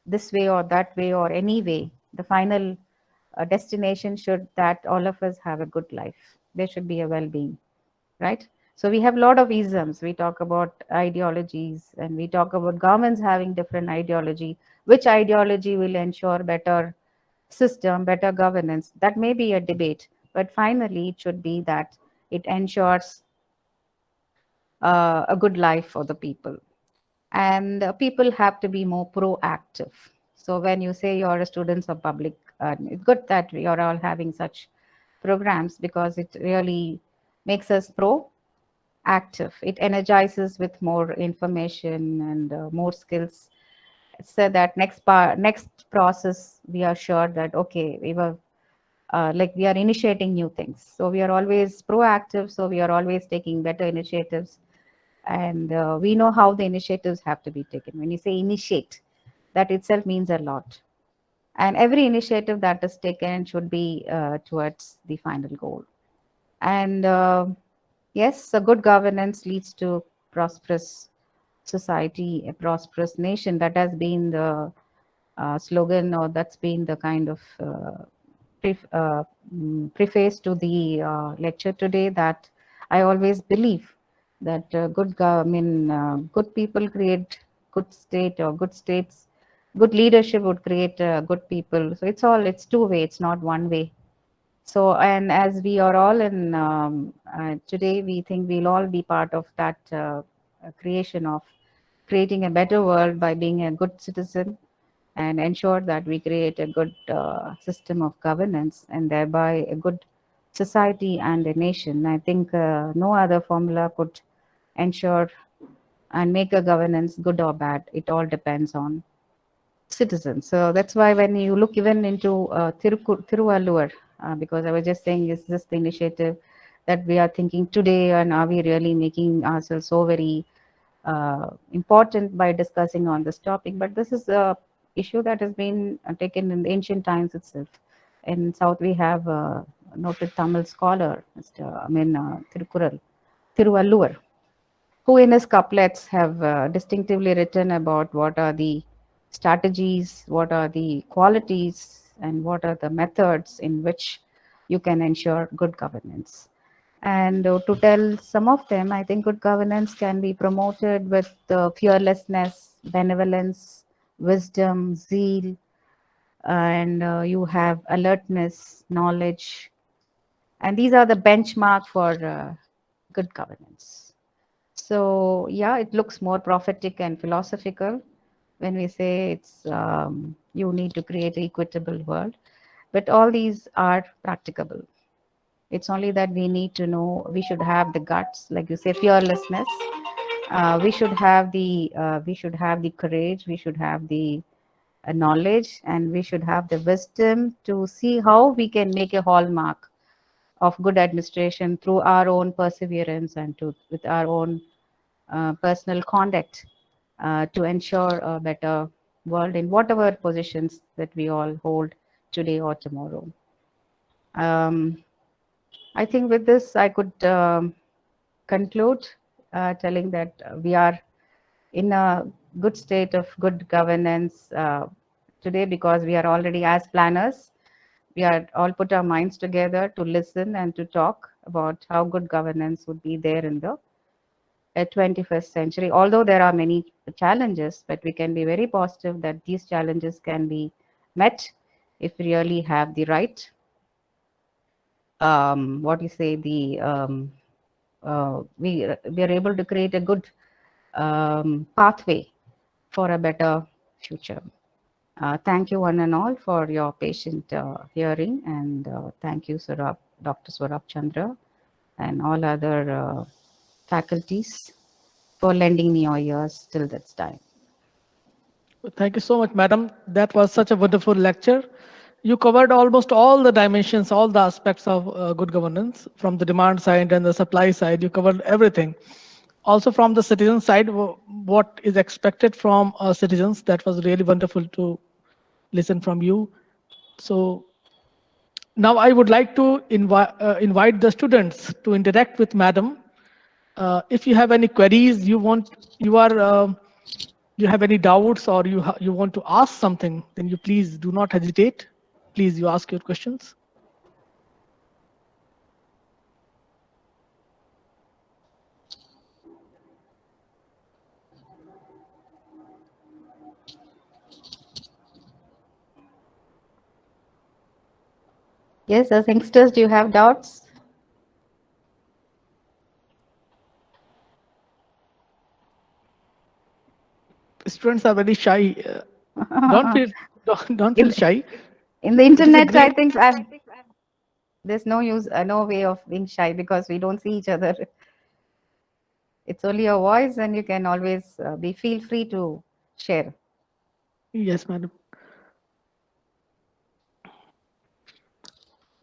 Speaker 2: this way or that way or any way, the final destination should that all of us have a good life. There should be a well-being, right? So we have a lot of isms. We talk about ideologies, and we talk about governments having different ideology. Which ideology will ensure better system, better governance? That may be a debate, but finally it should be that it ensures a good life for the people. And people have to be more proactive. So when you say you're a students of public, it's good that you're all having such programs, because it really makes us proactive. It energizes with more information and more skills, so that next process we are sure that okay, we were like we are initiating new things. So we are always proactive, so we are always taking better initiatives, and we know how the initiatives have to be taken. When you say initiate, that itself means a lot, and every initiative that is taken should be towards the final goal. And yes, a good governance leads to prosperous society, a prosperous nation. That has been the slogan, or that's been the kind of preface to the lecture today, that I always believe that good people create good state, or good states, good leadership would create good people. So it's two way, it's not one way. So, and as we are all in today, we think we'll all be part of that creation of creating a better world by being a good citizen, and ensure that we create a good system of governance, and thereby a good society and a nation. I think no other formula could ensure and make a governance good or bad. It all depends on citizens. So that's why when you look even into Thiruvalluvar, because I was just saying, is this the initiative that we are thinking today, and are we really making ourselves so very important by discussing on this topic? But this is a issue that has been taken in the ancient times itself. In South, we have a noted Tamil scholar, Thiruvalluvar, who in his couplets have distinctively written about what are the strategies, what are the qualities, and what are the methods in which you can ensure good governance. And to tell some of them, I think good governance can be promoted with fearlessness, benevolence, wisdom, zeal, and you have alertness, knowledge, and these are the benchmark for good governance. So yeah, it looks more prophetic and philosophical when we say it's you need to create an equitable world, but all these are practicable. It's only that we need to know, we should have the guts, like you say, fearlessness. We should have the courage, we should have the knowledge, and we should have the wisdom to see how we can make a hallmark of good administration through our own perseverance and to with our own personal conduct to ensure a better world in whatever positions that we all hold today or tomorrow. I think with this I could conclude telling that we are in a good state of good governance today, because we are already, as planners, we are all put our minds together to listen and to talk about how good governance would be there in the 21st century. Although there are many challenges, but we can be very positive that these challenges can be met if we really have the right, what you say, the we are able to create a good pathway for a better future. Thank you one and all for your patient hearing, and thank you, Dr. Swarab Chandra, and all other faculties for lending me your ears till this time.
Speaker 1: Thank you so much, madam. That was such a wonderful lecture. You covered almost all the dimensions, all the aspects of good governance, from the demand side and the supply side. You covered everything. Also, from the citizen side, what is expected from citizens. That was really wonderful to listen from you. So now I would like to invite the students to interact with madam. If you have any queries, you have any doubts, or you want to ask something, then you please do not hesitate. Please, you ask your questions.
Speaker 2: Yes, as youngsters, do you have doubts?
Speaker 1: Students are very shy. Don't feel don't feel
Speaker 2: in,
Speaker 1: shy.
Speaker 2: in the
Speaker 1: It is a
Speaker 2: internet, I
Speaker 1: great.
Speaker 2: think there's no use, no way of being shy because we don't see each other. It's only your voice, and you can always be feel free to share.
Speaker 1: Yes, madam.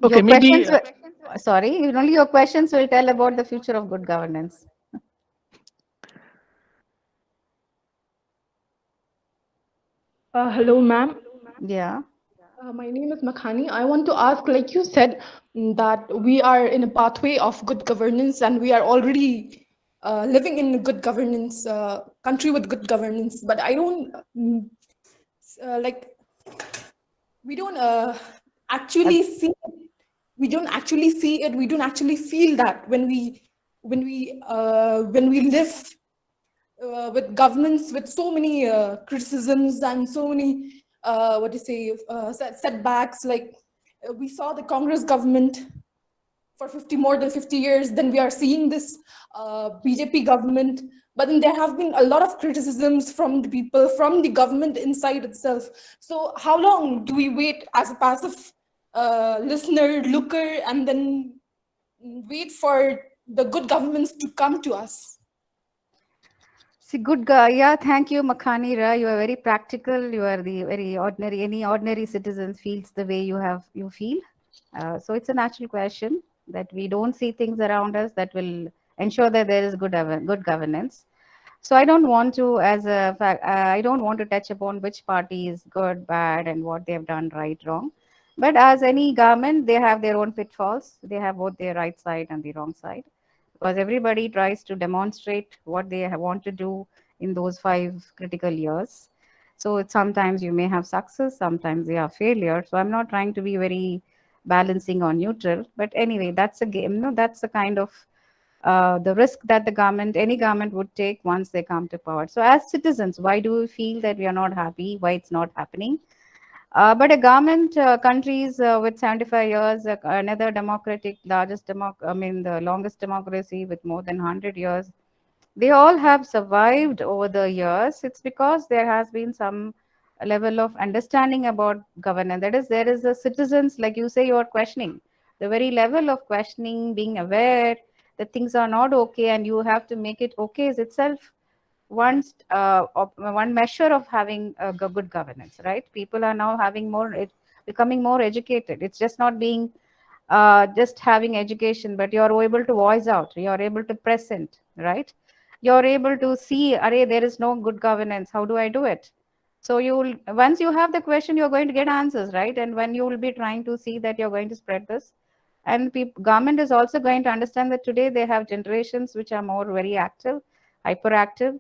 Speaker 2: Your
Speaker 1: Okay, maybe.
Speaker 2: questions, sorry, only your questions will tell about the future of good governance.
Speaker 4: Hello, ma'am.
Speaker 2: Yeah.
Speaker 4: My name is Makhani. I want to ask, like you said, that we are in a pathway of good governance and we are already living in a good governance country with good governance. But I don't like we don't actually see it. We don't actually see it. We don't actually feel that when we live with governments with so many criticisms and so many what do you say setbacks. Like we saw the Congress government for more than 50 years. Then we are seeing this BJP government. But then there have been a lot of criticisms from the people, from the government inside itself. So how long do we wait as a passive listener, looker, and then wait for the good governments to come to us?
Speaker 2: See, good guy. Yeah, thank you, Makhani Ra. You are very practical. You are the very ordinary. Any ordinary citizen feels the way you feel. So it's a natural question that we don't see things around us that will ensure that there is good governance. So I don't want to, as a fact, I don't want to touch upon which party is good, bad, and what they have done right, wrong. But as any government, they have their own pitfalls. They have both their right side and the wrong side, because everybody tries to demonstrate what they want to do in those 5 critical years. So sometimes you may have success, sometimes they are failure. So I'm not trying to be very balancing or neutral. But anyway, that's a game. No, that's the kind of the risk that the government, any government would take once they come to power. So as citizens, why do we feel that we are not happy? Why it's not happening? But a government, countries with 75 years, another democratic, the longest democracy with more than 100 years, they all have survived over the years. It's because there has been some level of understanding about governance. That is, there is a citizens, like you say, you are questioning. The very level of questioning, being aware that things are not okay and you have to make it okay is itself one measure of having a good governance, right? People are now having becoming more educated. It's just not being just having education, but you're able to voice out, you're able to present, right? You're able to see, array, there is no good governance. How do I do it? So you'll, once you have the question, you're going to get answers, right? And when you will be trying to see that you're going to spread this, and government is also going to understand that today they have generations which are more very active, hyperactive,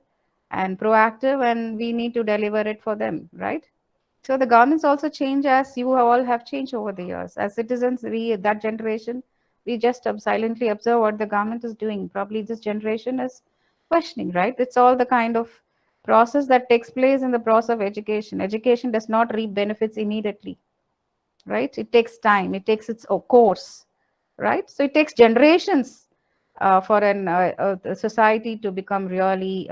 Speaker 2: and proactive, and we need to deliver it for them, right? So the governments also change as you all have changed over the years. As citizens, we, that generation, we just silently observe what the government is doing. Probably this generation is questioning, right? It's all the kind of process that takes place in the process of education. Education does not reap benefits immediately, right? It takes time. It takes its course, right? So it takes generations for a society to become really,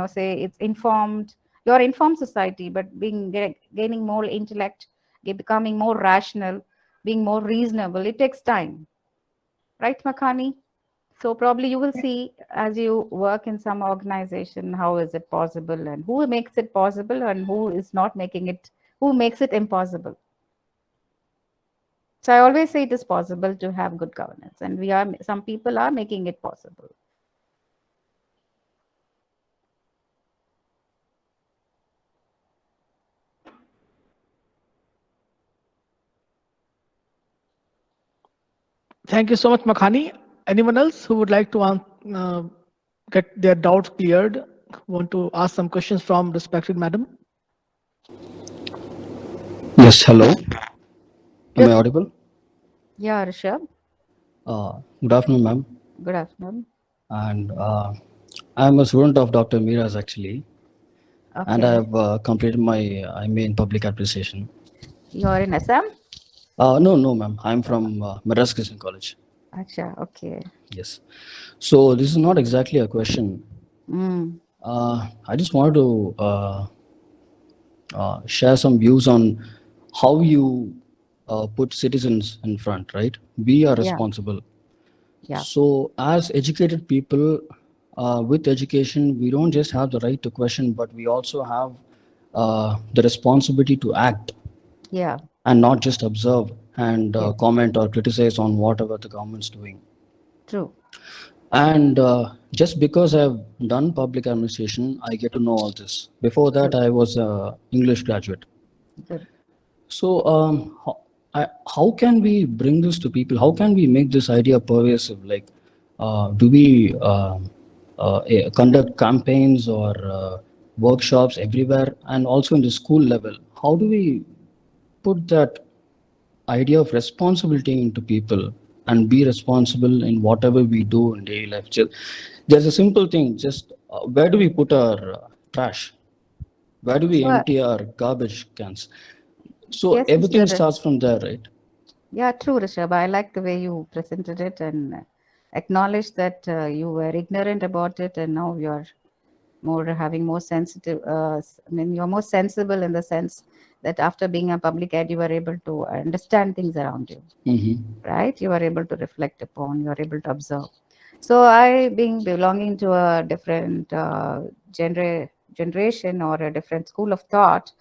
Speaker 2: say it's informed. You're informed society, but gaining more intellect, becoming more rational, being more reasonable, it takes time, right, Makhani? So probably you will see as you work in some organization, how is it possible and who makes it possible and who is not making it, who makes it impossible. So I always say it is possible to have good governance, and some people are making it possible.
Speaker 1: Thank you so much, Makhani. Anyone else who would like to get their doubts cleared? Want to ask some questions from respected madam?
Speaker 5: Yes, hello. Am I audible?
Speaker 2: Yeah, Rishabh.
Speaker 5: Good afternoon, ma'am.
Speaker 2: Good afternoon.
Speaker 5: And I'm a student of Dr. Meera's actually, and I
Speaker 2: Okay.
Speaker 5: have completed my MA in public administration.
Speaker 2: You are in Assam?
Speaker 5: No, ma'am. I'm from Madras Christian College.
Speaker 2: Acha, okay.
Speaker 5: Yes. So this is not exactly a question. I just wanted to share some views on how you put citizens in front, right? We are
Speaker 2: Yeah.
Speaker 5: responsible.
Speaker 2: Yeah.
Speaker 5: So, as educated people, with education, we don't just have the right to question, but we also have the responsibility to act
Speaker 2: Yeah.
Speaker 5: and not just observe and
Speaker 2: Yeah.
Speaker 5: comment or criticize on whatever the government's doing.
Speaker 2: True.
Speaker 5: And just because I've done public administration, I get to know all this. Before that, I was a English graduate.
Speaker 2: Good.
Speaker 5: So, how can we bring this to people? How can we make this idea pervasive? Like, do we conduct campaigns or workshops everywhere, and also in the school level? How do we put that idea of responsibility into people and be responsible in whatever we do in daily life? There's a simple thing. Just where do we put our trash? Where do we
Speaker 2: So,
Speaker 5: empty our garbage cans? So
Speaker 2: yes,
Speaker 5: everything
Speaker 2: Mr.
Speaker 5: starts from there, right?
Speaker 2: Yeah, true, Rishabh. I like the way you presented it and acknowledged that you were ignorant about it, and now you're having more sensitive. You're more sensible in the sense that after being a public ed, you were able to understand things around you, right? You are able to reflect upon, you are able to observe. So I, being belonging to a different generation or a different school of thought,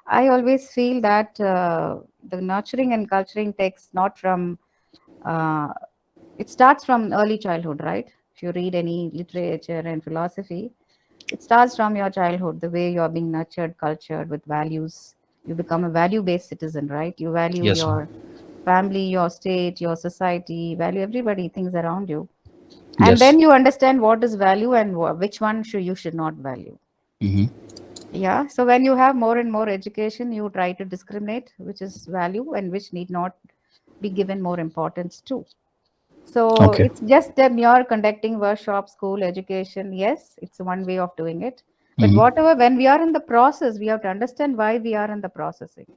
Speaker 2: I always feel that the nurturing and culturing takes not from, it starts from early childhood, right? If you read any literature and philosophy, it starts from your childhood, the way you're being nurtured, cultured with values. You become a value-based citizen, right? You value
Speaker 5: Yes.
Speaker 2: your family, your state, your society, value everybody, things around you. And
Speaker 5: Yes.
Speaker 2: then you understand what is value and which one you should not value. Yeah. So when you have more and more education, you try to discriminate which is value and which need not be given more importance to. So
Speaker 5: Okay.
Speaker 2: it's just a mere conducting workshop, school education. Yes, it's one way of doing it. But whatever, when we are in the process, we have to understand why we are in the processing.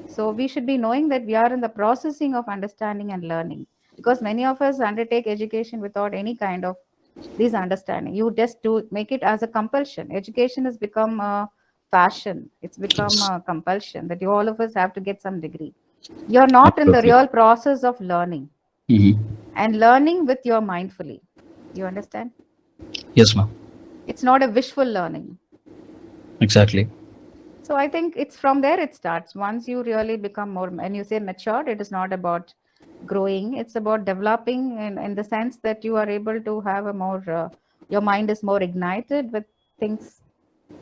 Speaker 2: So we should be knowing that we are in the processing of understanding and learning, because many of us undertake education without any kind of this understanding. You just do make it as a compulsion. Education has become a fashion. It's become
Speaker 5: Yes.
Speaker 2: a compulsion that you all of us have to get some degree. You're not in the
Speaker 5: Absolutely.
Speaker 2: real process of learning
Speaker 5: Mm-hmm.
Speaker 2: and learning with your mindfully. You understand?
Speaker 5: Yes, ma'am.
Speaker 2: It's not a wishful learning.
Speaker 5: Exactly.
Speaker 2: So I think it's from there it starts. Once you really become more, and you say matured, it is not about growing. It's about developing in the sense that you are able to have a more, your mind is more ignited with things,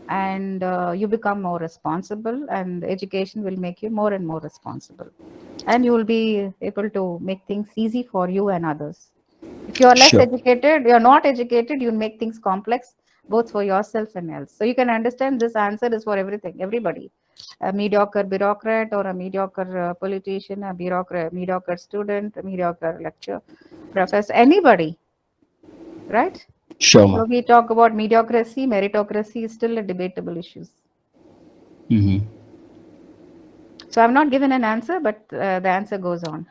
Speaker 2: and you become more responsible, and education will make you more and more responsible. And you will be able to make things easy for you and others. If you are less
Speaker 5: Sure.
Speaker 2: educated, you're not educated, you make things complex both for yourself and else. So you can understand this answer is for everything, everybody. A mediocre bureaucrat or a mediocre politician, a mediocre student, a mediocre lecturer, professor, anybody, right?
Speaker 5: Sure,
Speaker 2: So
Speaker 5: ma'am.
Speaker 2: we talk about mediocrity, meritocracy is still a debatable issue.
Speaker 5: Mm-hmm.
Speaker 2: So I've not given an answer, but the answer goes on.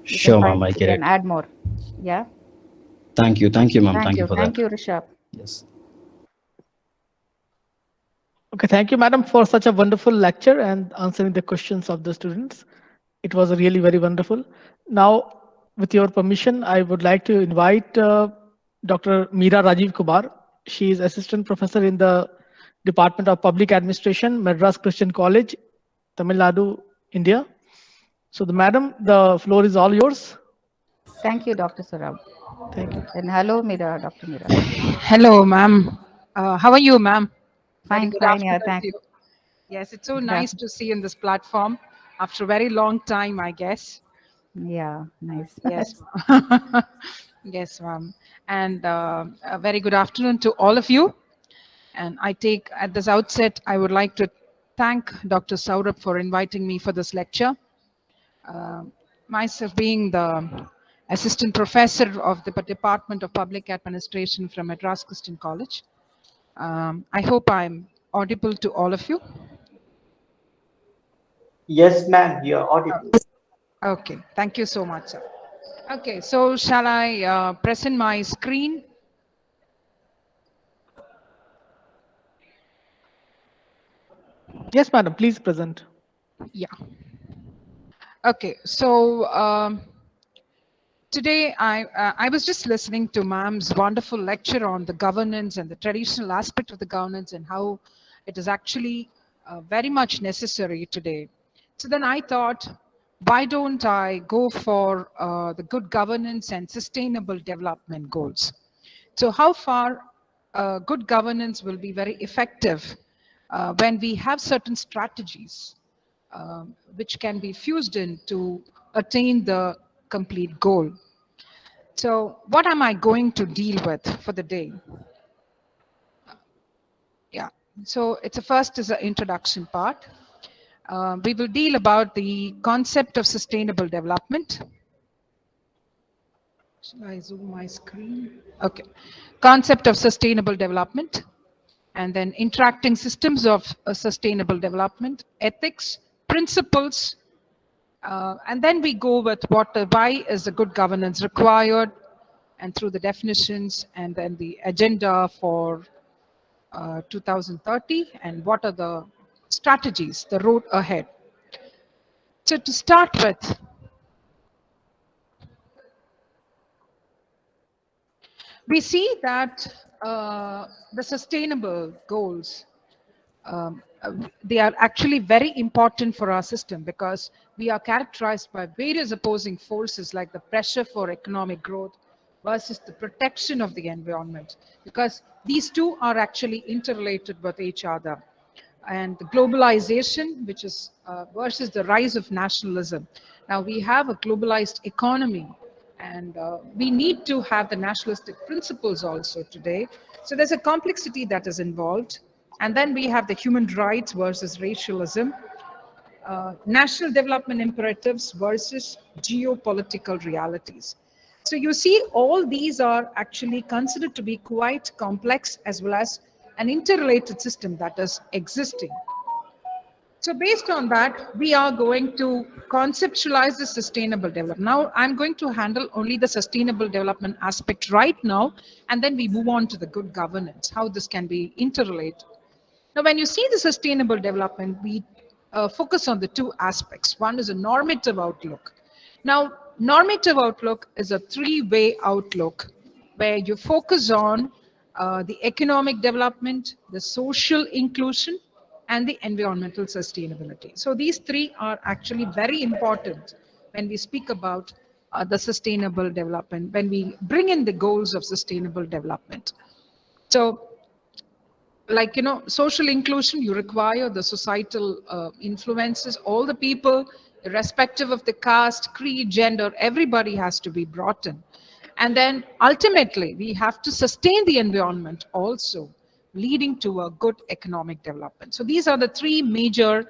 Speaker 2: You can
Speaker 5: Sure, ma'am.
Speaker 2: find,
Speaker 5: I
Speaker 2: you
Speaker 5: get
Speaker 2: can
Speaker 5: it.
Speaker 2: add more. Yeah.
Speaker 5: Thank you. Thank you, ma'am.
Speaker 2: Thank
Speaker 5: Thank you
Speaker 2: you.
Speaker 5: for
Speaker 2: Thank
Speaker 5: that.
Speaker 2: you, Rishabh.
Speaker 5: Yes.
Speaker 1: Okay, thank you, madam, for such a wonderful lecture and answering the questions of the students. It was really very wonderful. Now, with your permission, I would like to invite Dr. Meera Rajeev Kumar. She is assistant professor in the Department of Public Administration, Madras Christian College, Tamil Nadu, India. So, the madam, the floor is all yours.
Speaker 2: Thank you, Dr. Surab.
Speaker 1: Thank you.
Speaker 2: And hello, Meera, Dr. Meera.
Speaker 6: Hello, ma'am. How are you, ma'am? Very
Speaker 2: Fine,
Speaker 6: good
Speaker 2: fine. Yeah,
Speaker 6: afternoon
Speaker 2: thank
Speaker 6: to you. Yes, it's so
Speaker 2: good
Speaker 6: nice to see you in this platform after a very long time, I guess.
Speaker 2: Yeah, nice.
Speaker 6: Yes, ma'am. Yes, ma'am. And a very good afternoon to all of you. And I take at this outset, I would like to thank Dr. Saurabh for inviting me for this lecture. Myself being the assistant professor of the Department of Public Administration from Madras Christian College. I hope I'm audible to all of you.
Speaker 3: Yes, ma'am, you are audible.
Speaker 6: Okay, thank you so much, sir. Okay, so shall I present my screen?
Speaker 1: Yes, madam, please present.
Speaker 6: Yeah. Okay, so today I was just listening to ma'am's wonderful lecture on the governance and the traditional aspect of the governance and how it is actually very much necessary today. So then I thought, why don't I go for the good governance and sustainable development goals? So how far good governance will be very effective when we have certain strategies which can be fused in to attain the complete goal. So what am I going to deal with for the day? Yeah, so it's a first is an introduction part. We will deal about the concept of sustainable development. Shall I zoom my screen? Okay. Concept of sustainable development, and then interacting systems of sustainable development, ethics, principles, and then we go with why is the good governance required, and through the definitions, and then the agenda for 2030, and what are the strategies, the road ahead. So to start with, we see that the sustainable goals, they are actually very important for our system because we are characterized by various opposing forces like the pressure for economic growth versus the protection of the environment, because these two are actually interrelated with each other. And the globalization, which is versus the rise of nationalism. Now we have a globalized economy, and we need to have the nationalistic principles also today. So there's a complexity that is involved. And then we have the human rights versus racialism. national development imperatives versus geopolitical realities. So you see, all these are actually considered to be quite complex as well as an interrelated system that is existing. So based on that, we are going to conceptualize the sustainable development. Now, I'm going to handle only the sustainable development aspect right now, and then we move on to the good governance, how this can be interrelated. Now, when you see the sustainable development, we focus on the two aspects. One is a normative outlook. Now, normative outlook is a three-way outlook where you focus on the economic development, the social inclusion, and the environmental sustainability. So these three are actually very important when we speak about the sustainable development, when we bring in the goals of sustainable development. So like, social inclusion, you require the societal influences, all the people, irrespective of the caste, creed, gender, everybody has to be brought in. And then ultimately, we have to sustain the environment also, leading to a good economic development. So these are the three major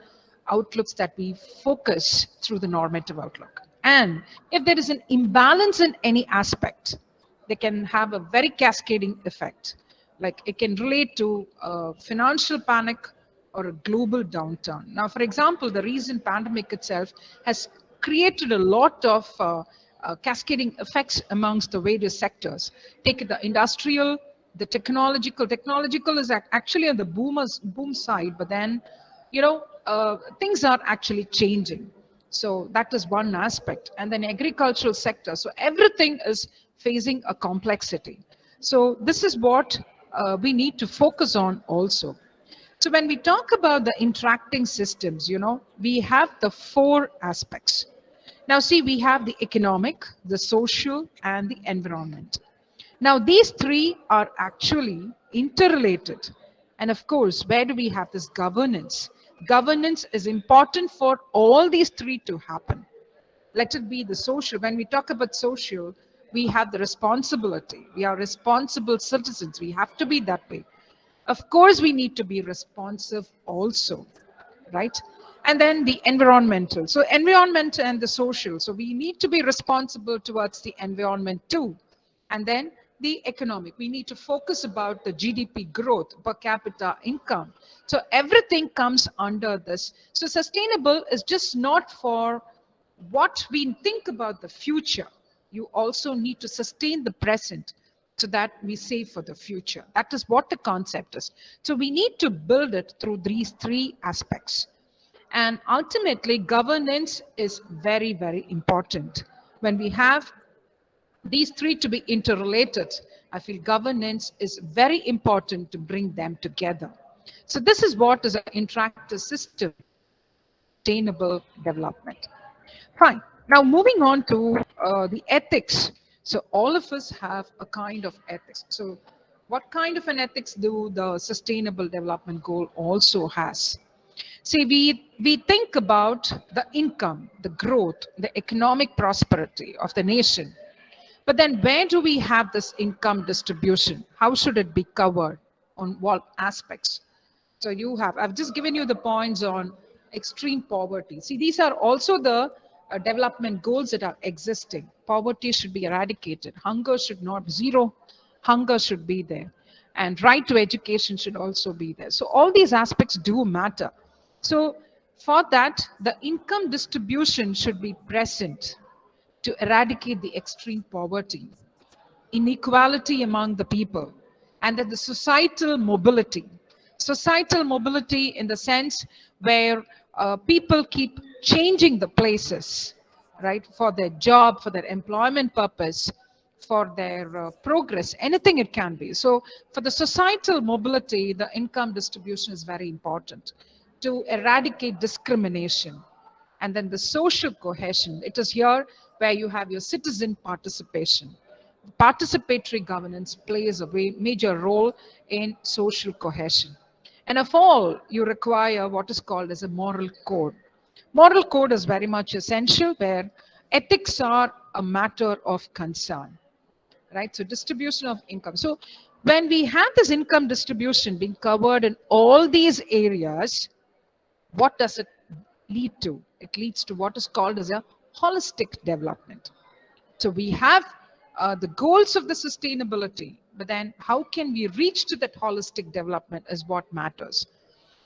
Speaker 6: outlooks that we focus through the normative outlook. And if there is an imbalance in any aspect, they can have a very cascading effect. Like it can relate to a financial panic or a global downturn. Now, for example, the recent pandemic itself has created a lot of cascading effects amongst the various sectors. Take the industrial, the technological. Technological is actually on the boom side, but then, things are actually changing. So that is one aspect. And then agricultural sector. So everything is facing a complexity. So this is what we need to focus on also. So when we talk about the interacting systems, we have the four aspects. Now see, we have the economic, the social, and the environment. Now these three are actually interrelated. And of course, where do we have this governance? Governance is important for all these three to happen. Let it be the social. When we talk about social, we have the responsibility. We are responsible citizens. We have to be that way. Of course, we need to be responsive also, right? And then the environmental. So environment and the social. So we need to be responsible towards the environment too. And then the economic. We need to focus about the GDP growth, per capita income. So everything comes under this. So sustainable is just not for what we think about the future. You also need to sustain the present so that we save for the future. That is what the concept is. So we need to build it through these three aspects. And ultimately, governance is very, very important. When we have these three to be interrelated, I feel governance is very important to bring them together. So this is what is an interactive system, sustainable development. Fine. Now moving on to the ethics. So all of us have a kind of ethics. So what kind of an ethics do the sustainable development goal also has? See, we think about the income, the growth, the economic prosperity of the nation. But then where do we have this income distribution? How should it be covered? On what aspects? So I've just given you the points on extreme poverty. See, these are also the development goals that are existing. Poverty should be eradicated. Hunger should not, zero hunger should be there. And right to education should also be there. So all these aspects do matter. So for that, the income distribution should be present to eradicate the extreme poverty, inequality among the people, and then the societal mobility. Societal mobility in the sense where people keep changing the places, right, for their job, for their employment purpose, for their progress, anything it can be. So for the societal mobility, the income distribution is very important to eradicate discrimination. And then the social cohesion, it is here where you have your citizen participation. Participatory governance plays a major role in social cohesion. And of all, you require what is called as a moral code. Moral code is very much essential where ethics are a matter of concern, right? So distribution of income. So when we have this income distribution being covered in all these areas, what does it lead to? It leads to what is called as a holistic development. So we have the goals of the sustainability, but then how can we reach to that holistic development is what matters.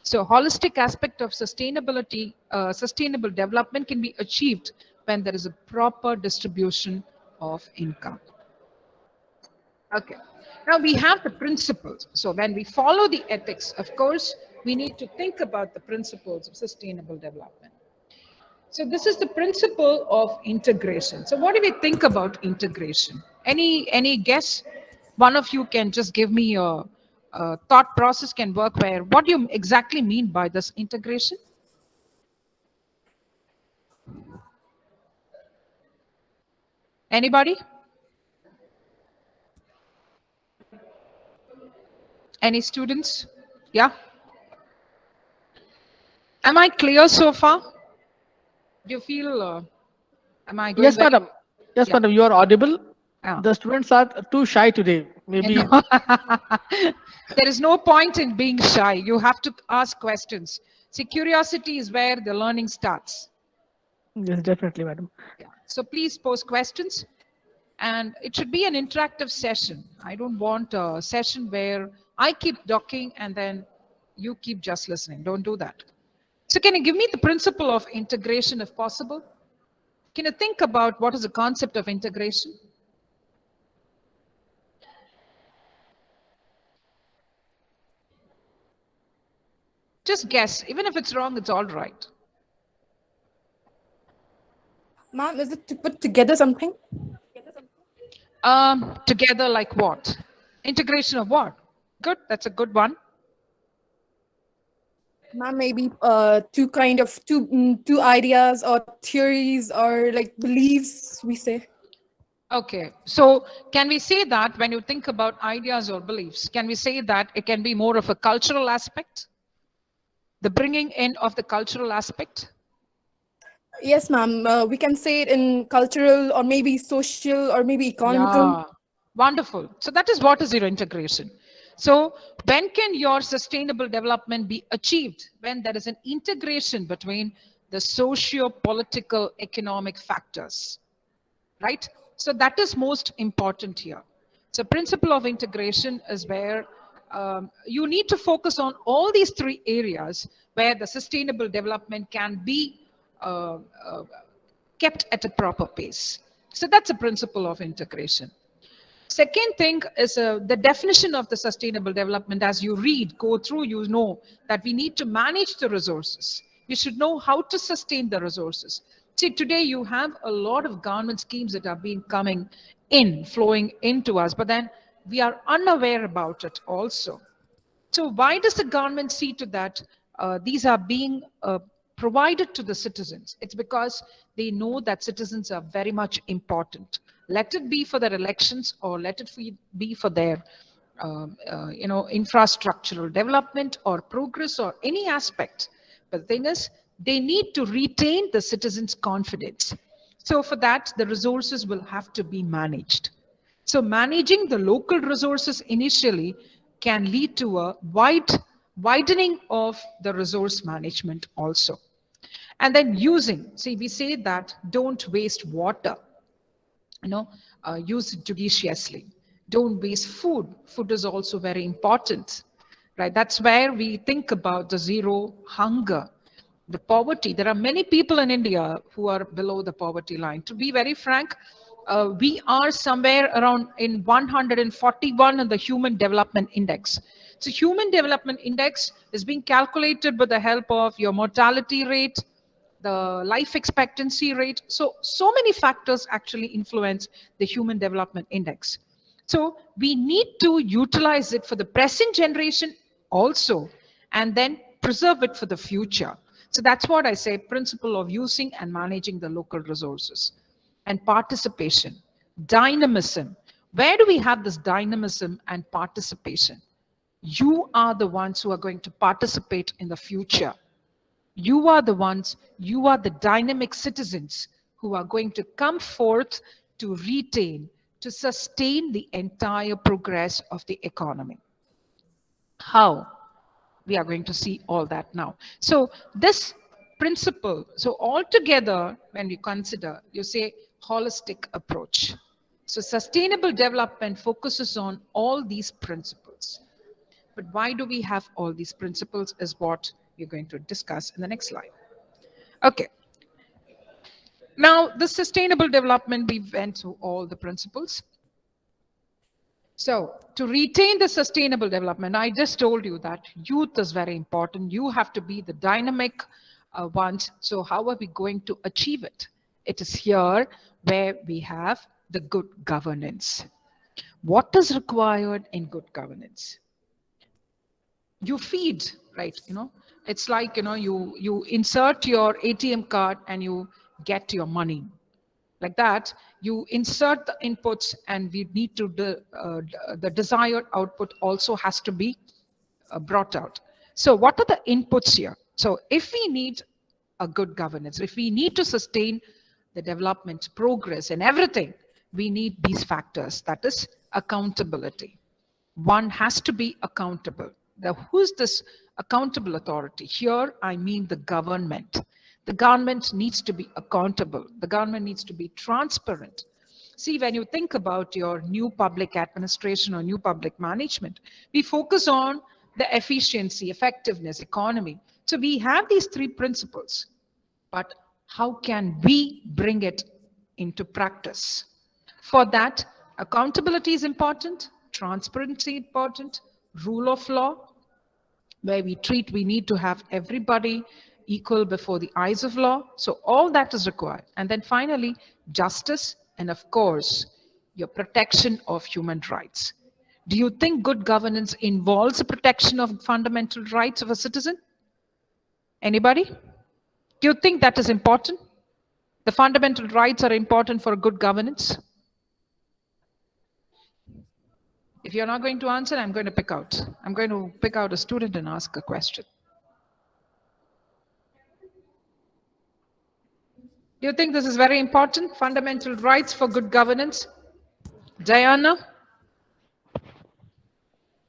Speaker 6: So holistic aspect of sustainability, sustainable development can be achieved when there is a proper distribution of income. Okay. Now we have the principles. So when we follow the ethics, of course, we need to think about the principles of sustainable development. So this is the principle of integration. So what do we think about integration? Any guess? One of you can just give me a thought process can work where, what do you exactly mean by this integration? Anybody? Any students? Yeah. Am I clear so far? Do you feel, am I going
Speaker 1: Yes,
Speaker 6: very-
Speaker 1: madam. Yes,
Speaker 6: Yeah.
Speaker 1: madam, you are audible.
Speaker 6: Yeah.
Speaker 1: The students are too shy today. Maybe.
Speaker 6: There is no point in being shy. You have to ask questions. See, curiosity is where the learning starts.
Speaker 1: Yes, definitely, madam.
Speaker 6: Yeah. So please pose questions. And it should be an interactive session. I don't want a session where I keep talking and then you keep just listening. Don't do that. So can you give me the principle of integration if possible? Can you think about what is the concept of integration? Just guess. Even if it's wrong, it's all right.
Speaker 4: Ma'am, is it to put together something?
Speaker 6: Together like what? Integration of what? Good. That's a good one.
Speaker 4: Ma'am, maybe two ideas or theories or like beliefs, we say.
Speaker 6: Okay, so can we say that when you think about ideas or beliefs, can we say that it can be more of a cultural aspect? The bringing in of the cultural aspect?
Speaker 4: Yes, ma'am. We can say it in cultural or maybe social or maybe economical.
Speaker 6: Yeah, wonderful. So that is what is your integration. So when can your sustainable development be achieved? When there is an integration between the socio-political economic factors, right? So that is most important here. So principle of integration is where you need to focus on all these three areas where the sustainable development can be uh, uh, kept at a proper pace. So that's a principle of integration. Second thing is the definition of the sustainable development. As you read, go through, you know that we need to manage the resources. We should know how to sustain the resources. See, today you have a lot of government schemes that have been coming in, flowing into us, but then we are unaware about it also. So why does the government see to that these are being provided to the citizens? It's because they know that citizens are very much important. Let it be for their elections or let it be for their infrastructural development or progress or any aspect. But the thing is, they need to retain the citizens' confidence. So for that, the resources will have to be managed. So managing the local resources initially can lead to a widening of the resource management also. And then using, see, we say that don't waste water, use it judiciously. Don't waste food. Food is also very important, right? That's where we think about the zero hunger, the poverty. There are many people in India who are below the poverty line. To be very frank, we are somewhere around in 141 in the Human Development Index. So Human Development Index is being calculated with the help of your mortality rate, the life expectancy rate. So many factors actually influence the Human Development Index. So we need to utilize it for the present generation also, and then preserve it for the future. So that's what I say, principle of using and managing the local resources. And participation, dynamism. Where do we have this dynamism and participation? You are the ones who are going to participate in the future. You are the ones, you are the dynamic citizens who are going to come forth to retain, to sustain the entire progress of the economy. How? We are going to see all that now. So this principle. So altogether, when we consider, you say holistic approach. So sustainable development focuses on all these principles. But why do we have all these principles is what we're going to discuss in the next slide. Okay. Now, the sustainable development, we went through all the principles. So to retain the sustainable development, I just told you that youth is very important. You have to be the dynamic ones. So how are we going to achieve it? It is here where we have the good governance. What is required in good governance? You feed, right? It's like, you insert your ATM card and you get your money. Like that, you insert the inputs and we need to, the desired output also has to be brought out. So what are the inputs here? So if we need a good governance, if we need to sustain the development, progress and everything, we need these factors. That is accountability. One has to be accountable. Who's this accountable authority? Here, I mean the government. The government needs to be accountable. The government needs to be transparent. See, when you think about your new public administration or new public management, we focus on the efficiency, effectiveness, economy. So we have these three principles, but how can we bring it into practice? For that, accountability is important, transparency important, rule of law, where we need to have everybody equal before the eyes of law. So all that is required. And then finally, justice, and of course, your protection of human rights. Do you think good governance involves the protection of fundamental rights of a citizen? Anybody? Do you think that is important? The fundamental rights are important for good governance? If you're not going to answer, I'm going to pick out a student and ask a question. Do you think this is very important? Fundamental rights for good governance? Diana?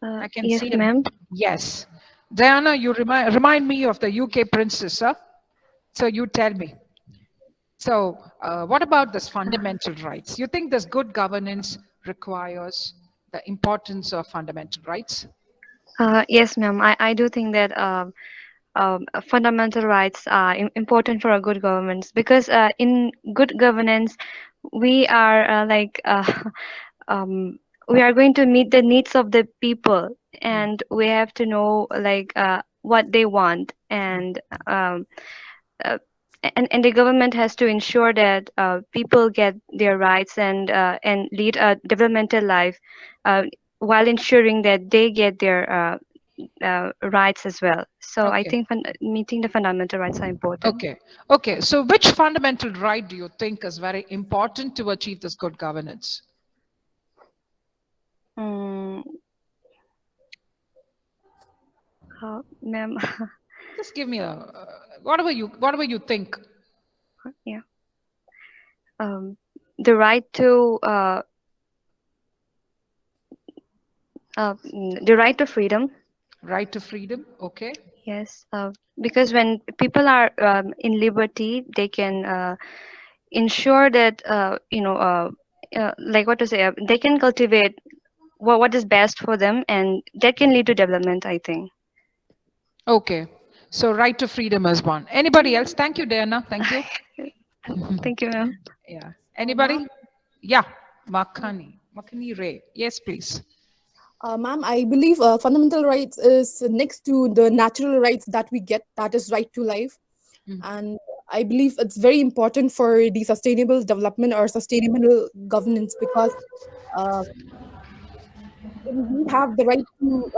Speaker 6: I can
Speaker 7: yes,
Speaker 6: see
Speaker 7: ma'am.
Speaker 6: Yes. Diana, you remind me of the UK princess, huh? So you tell me. So what about this fundamental rights? You think this good governance requires the importance of fundamental rights?
Speaker 7: Yes, ma'am. I do think that fundamental rights are important for a good governance, because in good governance, we are we are going to meet the needs of the people, and we have to know what they want, and and the government has to ensure that people get their rights and lead a developmental life, while ensuring that they get their rights as well. So
Speaker 6: Okay.
Speaker 7: I think meeting the fundamental rights are important.
Speaker 6: Okay. So which fundamental right do you think is very important to achieve this good governance?
Speaker 7: Ma'am.
Speaker 6: Just give me whatever you think.
Speaker 7: Yeah. The right to freedom.
Speaker 6: Right to freedom. Okay.
Speaker 7: Yes, because when people are in liberty, they can ensure that they can cultivate what is best for them, and that can lead to development, I think.
Speaker 6: Okay. So right to freedom is one. Anybody else? Thank you, Diana. Thank you.
Speaker 7: Thank you, ma'am.
Speaker 6: Yeah. Anybody? Yeah. Makhani Ray. Yes, please.
Speaker 4: Ma'am, I believe fundamental rights is next to the natural rights that we get, that is right to life. And I believe it's very important for the sustainable development or sustainable governance, because we have the right to,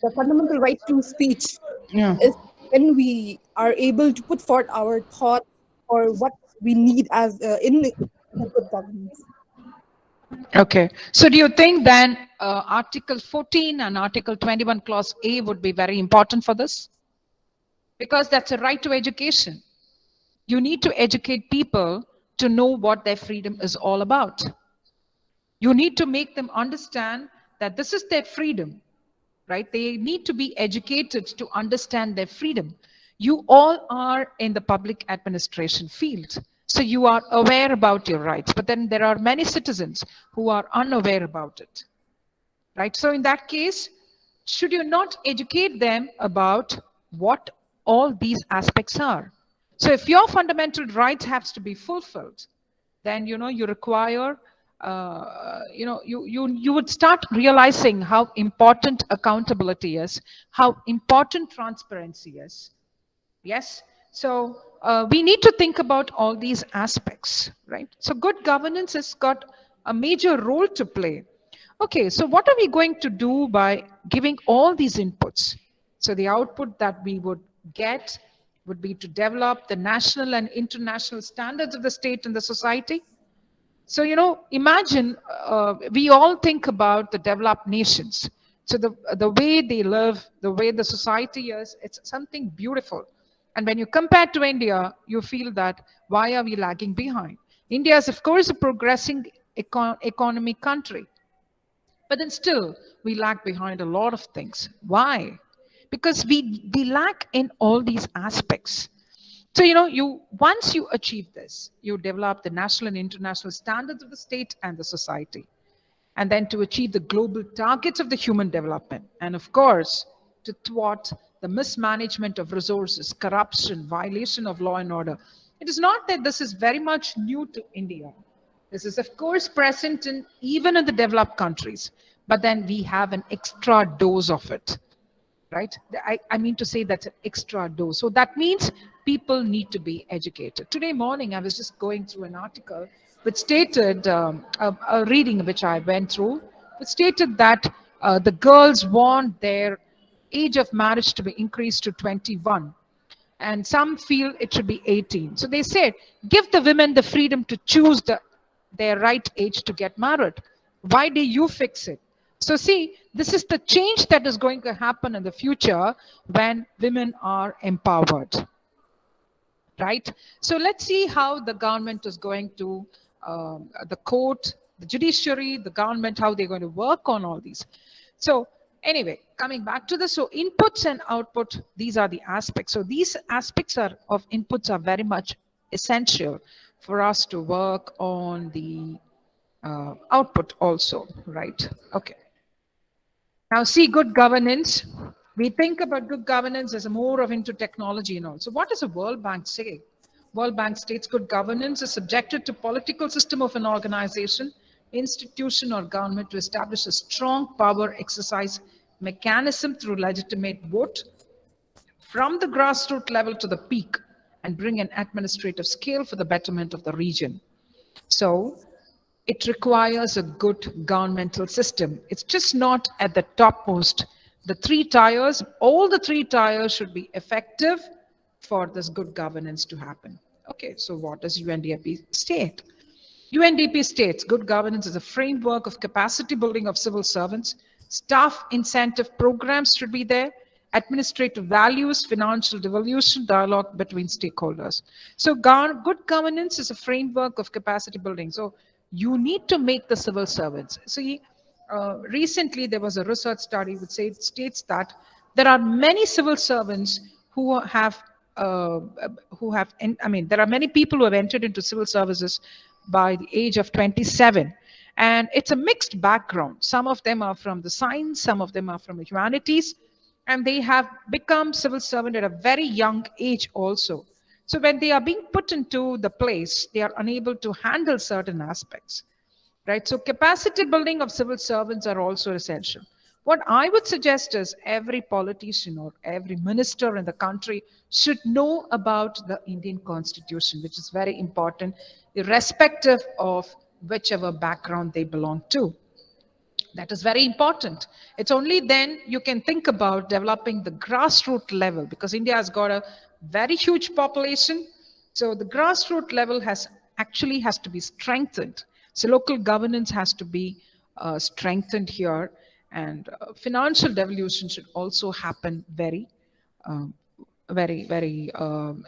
Speaker 4: the fundamental right to speech is when we are able to put forth our thoughts or what we need as in a good governance.
Speaker 6: Okay. So do you think then Article 14 and Article 21 Clause A would be very important for this? Because that's a right to education. You need to educate people to know what their freedom is all about. You need to make them understand that this is their freedom, right? They need to be educated to understand their freedom. You all are in the public administration field. So you are aware about your rights, but then there are many citizens who are unaware about it, right? So in that case, should you not educate them about what all these aspects are? So if your fundamental rights have to be fulfilled, then you require you would start realizing how important accountability is, how important transparency is. Yes. So we need to think about all these aspects, right? So good governance has got a major role to play. Okay, so what are we going to do by giving all these inputs? So the output that we would get would be to develop the national and international standards of the state and the society. So, imagine we all think about the developed nations. So the way they live, the way the society is, it's something beautiful. And when you compare to India, you feel that why are we lagging behind? India is, of course, a progressing economy country. But then still, we lag behind a lot of things. Why? Because we lack in all these aspects. So, once you achieve this, you develop the national and international standards of the state and the society. And then to achieve the global targets of the human development. And of course, to thwart the mismanagement of resources, corruption, violation of law and order. It is not that this is very much new to India. This is, of course, present even in the developed countries, but then we have an extra dose of it, right? I mean to say that's an extra dose. So that means people need to be educated. Today morning, I was just going through an article which stated, a reading which I went through, which stated that the girls want their age of marriage to be increased to 21. And some feel it should be 18. So they said, give the women the freedom to choose their right age to get married. Why do you fix it? So see, this is the change that is going to happen in the future when women are empowered, right? So let's see how the government is going to, the court, the judiciary, the government, how they're going to work on all these. So anyway, coming back to this, so inputs and output, these are the aspects. So these aspects of inputs are very much essential for us to work on the output also, right? Okay. Now see good governance. We think about good governance as a more of into technology and all. So what does the World Bank say? World Bank states good governance is subjected to political system of an organization, institution or government to establish a strong power exercise mechanism through legitimate vote from the grassroots level to the peak and bring an administrative scale for the betterment of the region. So it requires a good governmental system. It's just not at the topmost. The three tiers, all the three tiers should be effective for this good governance to happen. Okay, so what does UNDP state? UNDP states good governance is a framework of capacity building of civil servants. Staff incentive programs should be there. Administrative values, financial devolution, dialogue between stakeholders. So good governance is a framework of capacity building. So you need to make the civil servants. See, recently there was a research study which states that there are many civil servants who have, there are many people who have entered into civil services by the age of 27. And it's a mixed background. Some of them are from the science, some of them are from the humanities, and they have become civil servant at a very young age also. So when they are being put into the place, they are unable to handle certain aspects, right? So capacity building of civil servants are also essential. What I would suggest is every politician or every minister in the country should know about the Indian Constitution, which is very important, irrespective of whichever background they belong to. That is very important. It's only then you can think about developing the grassroots level, because India has got a very huge population. So the grassroots level has to be strengthened. So local governance has to be strengthened here, and financial devolution should also happen very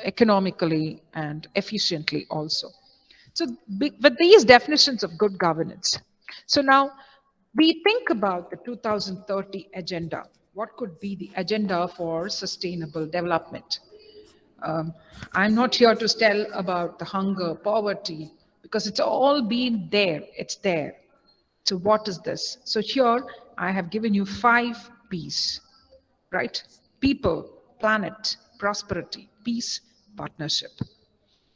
Speaker 6: economically and efficiently also. So with these definitions of good governance. So now we think about the 2030 agenda. What could be the agenda for sustainable development? I'm not here to tell about the hunger, poverty, because it's all been there. It's there. So what is this? So here I have given you 5 P's, right? People, planet, prosperity, peace, partnership.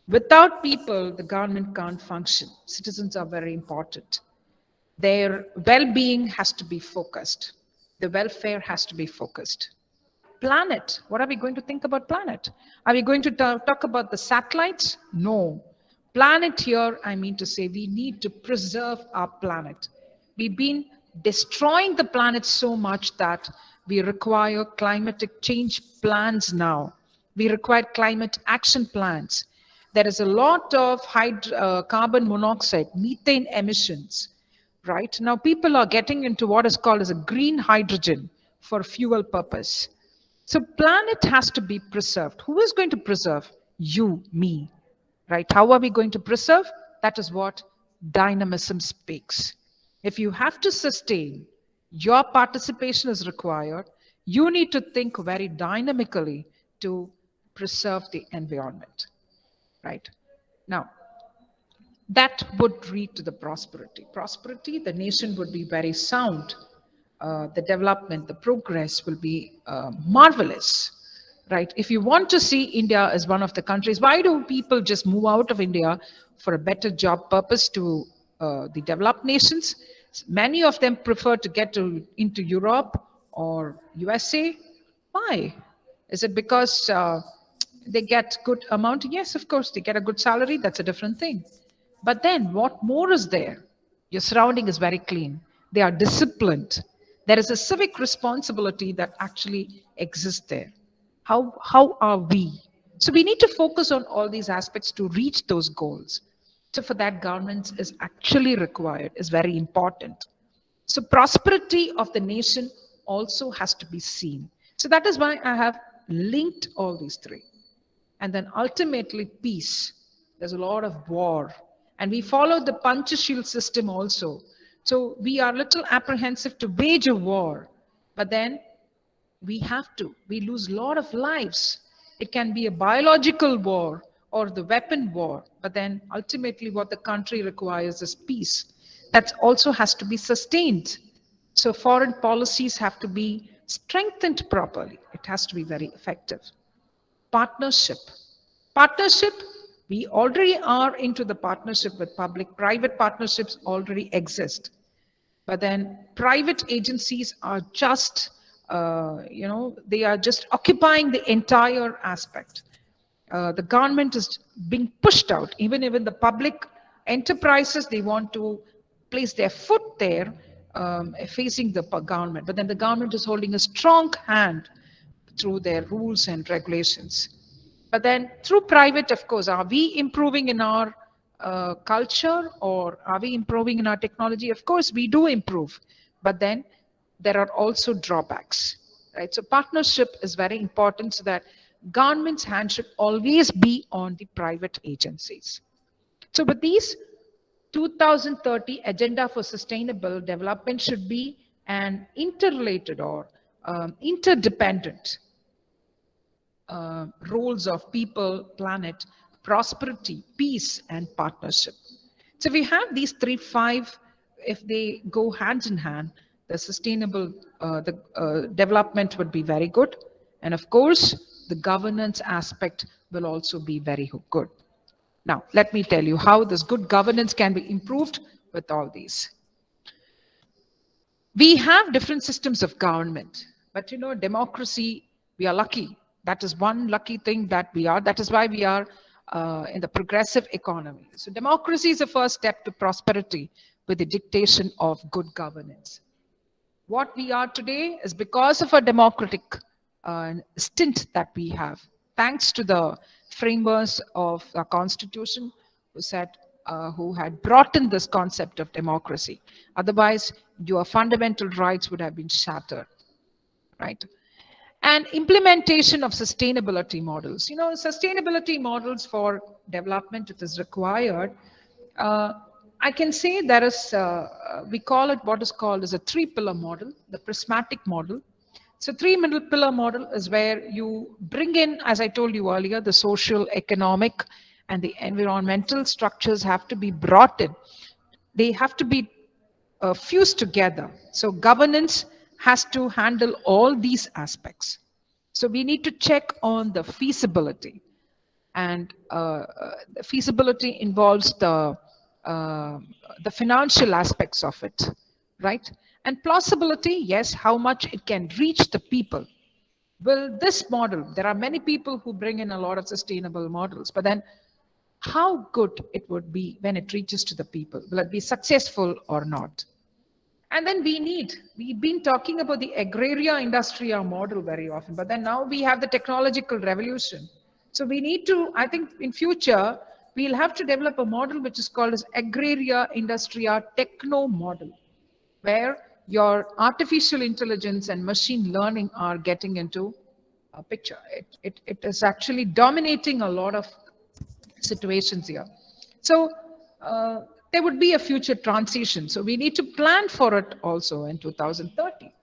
Speaker 6: Without people, the government can't function. Citizens are very important. Their well-being has to be focused. The welfare has to be focused. Planet, what are we going to think about planet? Are we going to talk about the satellites? No. Planet here, I mean to say, we need to preserve our planet. We've been destroying the planet so much that we require climatic change plans now. We require climate action plans. There is a lot of carbon monoxide, methane emissions, right? Now people are getting into what is called as a green hydrogen for fuel purpose. So planet has to be preserved. Who is going to preserve? You, me, right? How are we going to preserve? That is what dynamism speaks. If you have to sustain, your participation is required. You need to think very dynamically to preserve the environment, right? Now, that would lead to the prosperity. Prosperity, the nation would be very sound. The development, the progress will be marvelous, right? If you want to see India as one of the countries, why do people just move out of India for a better job purpose to the developed nations? Many of them prefer to get into Europe or USA. Why? Is it because they get good amount? Yes, of course, they get a good salary. That's a different thing. But then what more is there? Your surrounding is very clean. They are disciplined. There is a civic responsibility that actually exists there. How are we? So we need to focus on all these aspects to reach those goals. So for that, governance is actually required, is very important. So prosperity of the nation also has to be seen. So that is why I have linked all these 3. And then ultimately peace. There's a lot of war. And we follow the Panchashil system also. So we are a little apprehensive to wage a war. But then we have to. We lose a lot of lives. It can be a biological war or the weapon war. But then ultimately what the country requires is peace. That also has to be sustained. So foreign policies have to be strengthened properly. It has to be very effective. Partnership. Partnership, we already are into the partnership with public-private partnerships already exist. But then private agencies are just, they are just occupying the entire aspect. The government is being pushed out. Even the public enterprises, they want to place their foot there facing the government. But then the government is holding a strong hand through their rules and regulations. But then through private, of course, are we improving in our culture or are we improving in our technology? Of course, we do improve, but then there are also drawbacks, right? So partnership is very important so that government's hand should always be on the private agencies. So with these 2030 Agenda for Sustainable Development should be an interrelated or interdependent roles of people, planet, prosperity, peace, and partnership. So if we have these 5, if they go hand in hand, the sustainable development would be very good. And of course, the governance aspect will also be very good. Now, let me tell you how this good governance can be improved with all these. We have different systems of government, but democracy, we are lucky. That is one lucky thing that we are. That is why we are in the progressive economy. So democracy is the first step to prosperity with the dictation of good governance. What we are today is because of a democratic stint that we have, thanks to the framers of our constitution who had brought in this concept of democracy. Otherwise, your fundamental rights would have been shattered, right? And implementation of sustainability models. Sustainability models for development, it is required. I can say there is, we call it what is called as a 3-pillar model, the prismatic model. So 3 middle pillar model is where you bring in, as I told you earlier, the social, economic, and the environmental structures have to be brought in. They have to be fused together. So governance has to handle all these aspects. So we need to check on the feasibility, and the feasibility involves the financial aspects of it, right? And plausibility, yes, how much it can reach the people. Will this model, there are many people who bring in a lot of sustainable models, but then how good it would be when it reaches to the people? Will it be successful or not? And then we've been talking about the agraria industria model very often, but then now we have the technological revolution. So we need to, I think in future, we'll have to develop a model which is called as agraria industria techno model, where your artificial intelligence and machine learning are getting into a picture. It is actually dominating a lot of situations here. So there would be a future transition. So we need to plan for it also in 2030.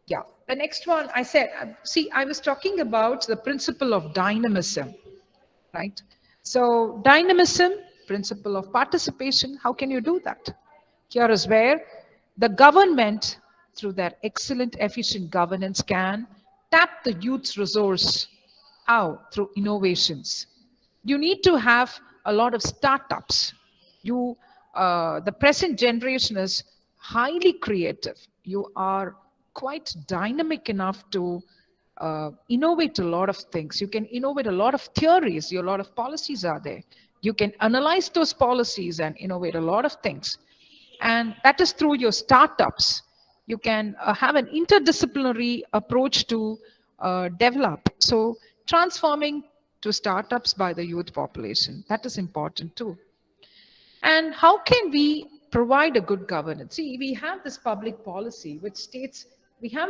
Speaker 6: Yeah, the next one I said, see, I was talking about the principle of dynamism, right? So dynamism, principle of participation, how can you do that? Here is where the government, through their excellent, efficient governance, can tap the youth's resource. How? Through innovations. You need to have a lot of startups. The present generation is highly creative. You are quite dynamic enough to innovate a lot of things. You can innovate a lot of theories. A lot of policies are there. You can analyze those policies and innovate a lot of things. And that is through your startups. You can have an interdisciplinary approach to develop. So transforming to startups by the youth population, that is important too. And how can we provide a good governance? See, we have this public policy which states we have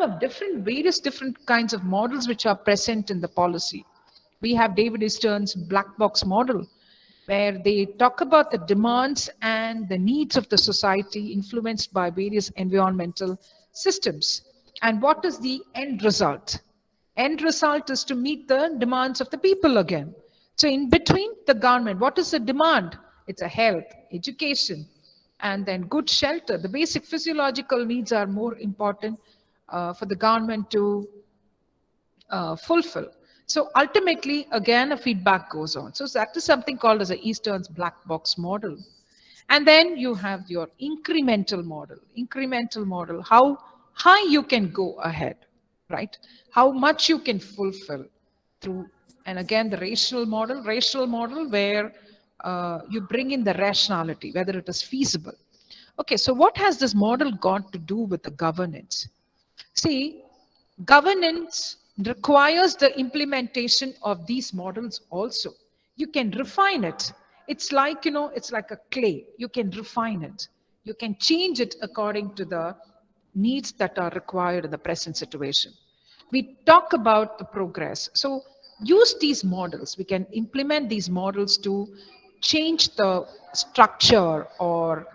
Speaker 6: various different kinds of models which are present in the policy. We have David Eastern's black box model, where they talk about the demands and the needs of the society influenced by various environmental systems. And what is the end result? End result is to meet the demands of the people again. So in between the government, what is the demand? It's a health, education, and then good shelter. The basic physiological needs are more important for the government to fulfill. So ultimately, again, a feedback goes on. So that is something called as a Eastern's black box model. And then you have your incremental model. Incremental model, how high you can go ahead, right? How much you can fulfill through, and again, the rational model where you bring in the rationality, whether it is feasible. Okay, so what has this model got to do with the governance? See, governance requires the implementation of these models also. You can refine it. It's like, it's like a clay. You can refine it. You can change it according to the needs that are required in the present situation. We talk about the progress. So use these models. We can implement these models to change the structure or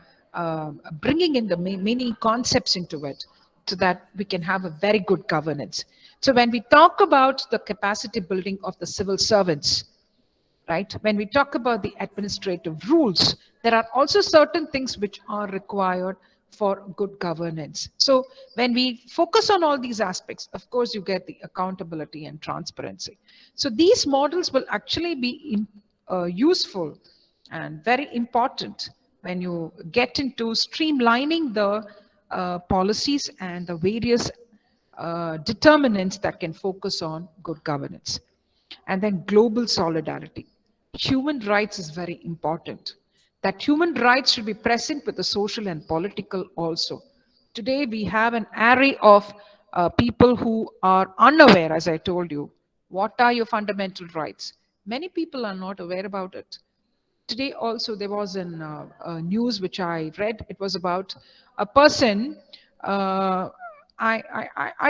Speaker 6: bringing in the many concepts into it, so that we can have a very good governance. So when we talk about the capacity building of the civil servants, right? When we talk about the administrative rules, there are also certain things which are required for good governance. So when we focus on all these aspects, of course, you get the accountability and transparency. So these models will actually be useful and very important when you get into streamlining the policies and the various determinants that can focus on good governance. And then global solidarity. Human rights is very important. That human rights should be present with the social and political also. Today we have an array of people who are unaware, as I told you. What are your fundamental rights? Many people are not aware about it. Today also there was a news which I read. It was about a person. I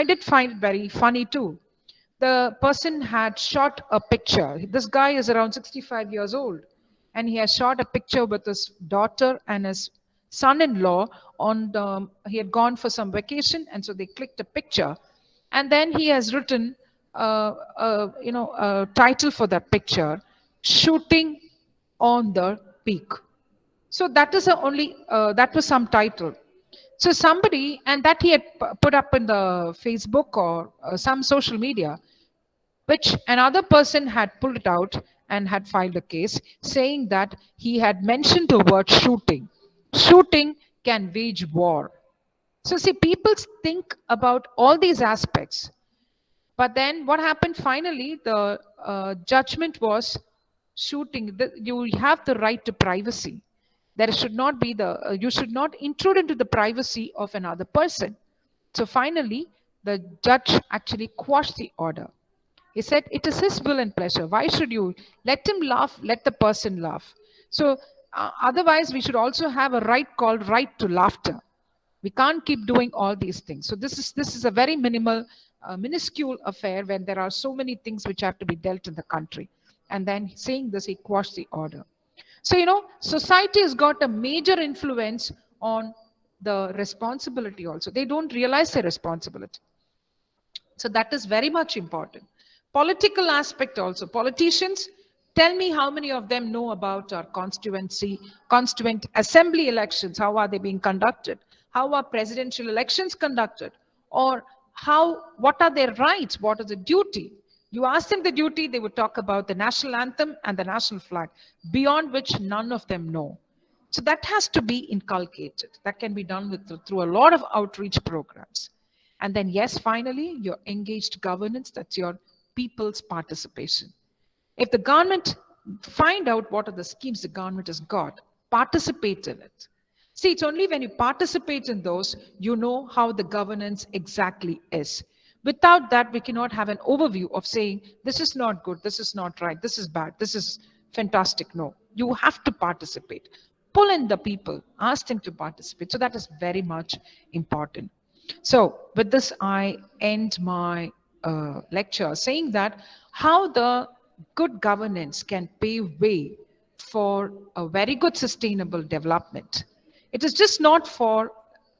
Speaker 6: did find it very funny too. The person had shot a picture. This guy is around 65 years old, and he has shot a picture with his daughter and his son-in-law he had gone for some vacation, and so they clicked a picture. And then he has written, a title for that picture, Shooting on the Peak. So that is that was some title. So somebody, and that he had put up in the Facebook or some social media, which another person had pulled it out and had filed a case saying that he had mentioned the word shooting. Shooting can wage war. So see, people think about all these aspects. But then what happened finally, the judgment was shooting. You have the right to privacy. There should not be you should not intrude into the privacy of another person. So finally, the judge actually quashed the order. He said, it is his will and pleasure. Why should you let him laugh? Let the person laugh. So otherwise, we should also have a right called right to laughter. We can't keep doing all these things. So this is a very minuscule affair when there are so many things which have to be dealt in the country. And then saying this, he quashed the order. So, society has got a major influence on the responsibility also. They don't realize their responsibility. So that is very much important. Political aspect also. Politicians, tell me how many of them know about our constituent assembly elections. How are they being conducted? How are presidential elections conducted? Or what are their rights? What is the duty? You ask them the duty, they would talk about the national anthem and the national flag, beyond which none of them know. So that has to be inculcated. That can be done through a lot of outreach programs. And then, yes, finally, your engaged governance, that's your people's participation. If the government find out what are the schemes the government has got, participate in it. See, it's only when you participate in those, you know how the governance exactly is. Without that, we cannot have an overview of saying, this is not good, this is not right, this is bad, this is fantastic. No, you have to participate. Pull in the people, ask them to participate. So that is very much important. So with this, I end my lecture saying that how the good governance can pave way for a very good sustainable development. It is just not for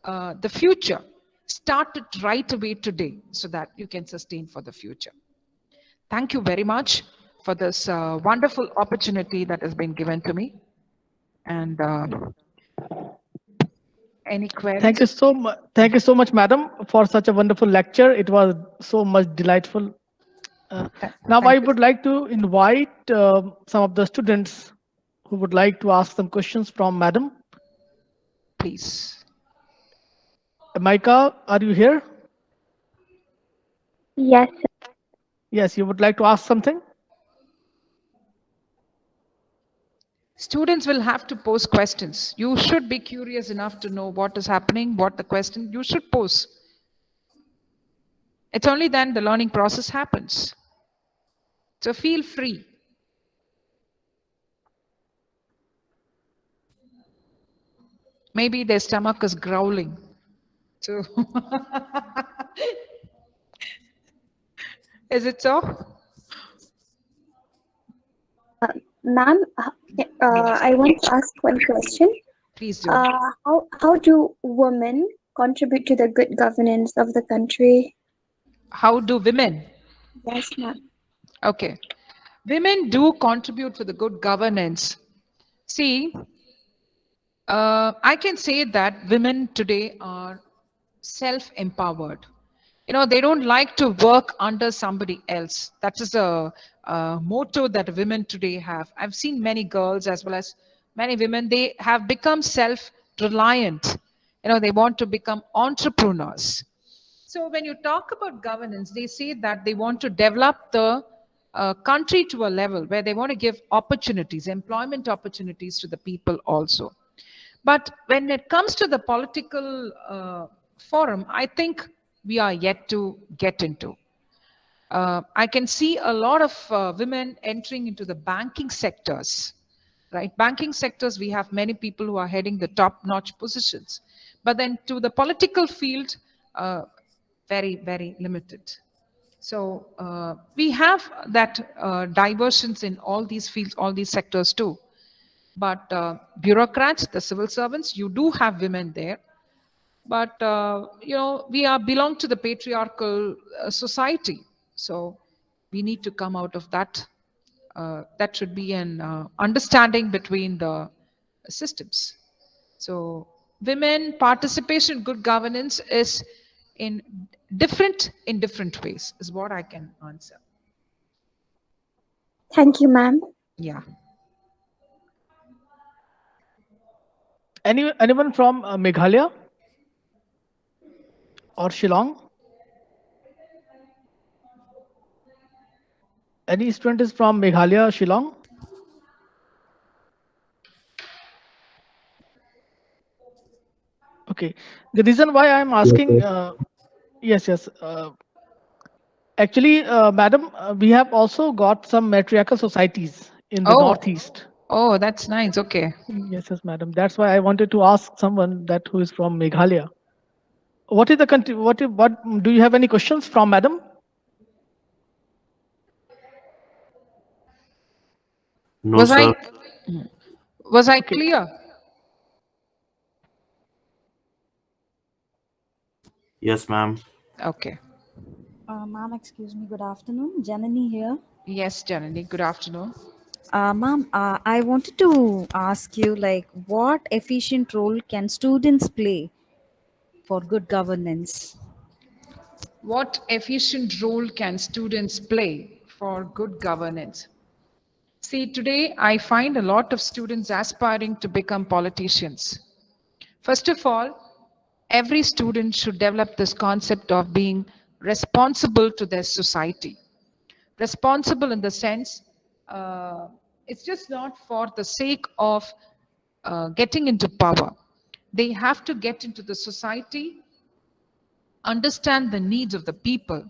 Speaker 6: the future. Start it right away today so that you can sustain for the future. Thank you very much for this wonderful opportunity that has been given to me. And any queries?
Speaker 1: Thank you so much. Thank you so much, madam, for such a wonderful lecture. It was so much delightful. Now I would like to invite some of the students who would like to ask some questions from madam.
Speaker 6: Please.
Speaker 1: Micah, are you here?
Speaker 8: Yes.
Speaker 1: Yes, you would like to ask something?
Speaker 6: Students will have to pose questions. You should be curious enough to know what is happening, what the question, you should pose. It's only then the learning process happens. So feel free. Maybe their stomach is growling. So is it so?
Speaker 8: Ma'am, I want to ask one question.
Speaker 6: Please do.
Speaker 8: How do women contribute to the good governance of the country?
Speaker 6: How do women?
Speaker 8: Yes, ma'am.
Speaker 6: Okay. Women do contribute to the good governance. See, I can say that women today are self-empowered. They don't like to work under somebody else. That is a motto that women today have. I've seen many girls as well as many women, they have become self-reliant. They want to become entrepreneurs. So when you talk about governance, they say that they want to develop the country to a level where they want to give opportunities, employment opportunities to the people also. But when it comes to the political forum, I think we are yet to get into. I can see a lot of women entering into the banking sectors, right? Banking sectors, we have many people who are heading the top-notch positions. But then to the political field, very, very limited. So we have that diversions in all these fields, all these sectors too. But bureaucrats, the civil servants, you do have women there. But we belong to the patriarchal society, so we need to come out of that. That should be an understanding between the systems. So women participation in good governance is in different ways, is what I can answer.
Speaker 8: Thank you, ma'am.
Speaker 6: Yeah.
Speaker 1: Anyone from Meghalaya or Shillong? Any student is from Meghalaya, Shillong? Okay. The reason why I'm asking, yes. Actually, madam, we have also got some matriarchal societies in the Northeast.
Speaker 6: Oh, that's nice. Okay.
Speaker 1: Yes, madam. That's why I wanted to ask someone that who is from Meghalaya. What is the country? What do you have any questions from madam?
Speaker 9: No,
Speaker 6: Was
Speaker 9: sir.
Speaker 6: I
Speaker 1: Okay.
Speaker 6: clear?
Speaker 9: Yes, ma'am.
Speaker 6: Okay.
Speaker 10: Ma'am, excuse me, good afternoon. Janani here.
Speaker 6: Yes, Janani, good afternoon.
Speaker 10: Ma'am, I wanted to ask you, like, what efficient role can students play for good governance?
Speaker 6: What efficient role can students play for good governance? See, today I find a lot of students aspiring to become politicians. First of all, every student should develop this concept of being responsible to their society. Responsible in the sense, it's just not for the sake of getting into power. They have to get into the society, understand the needs of the people,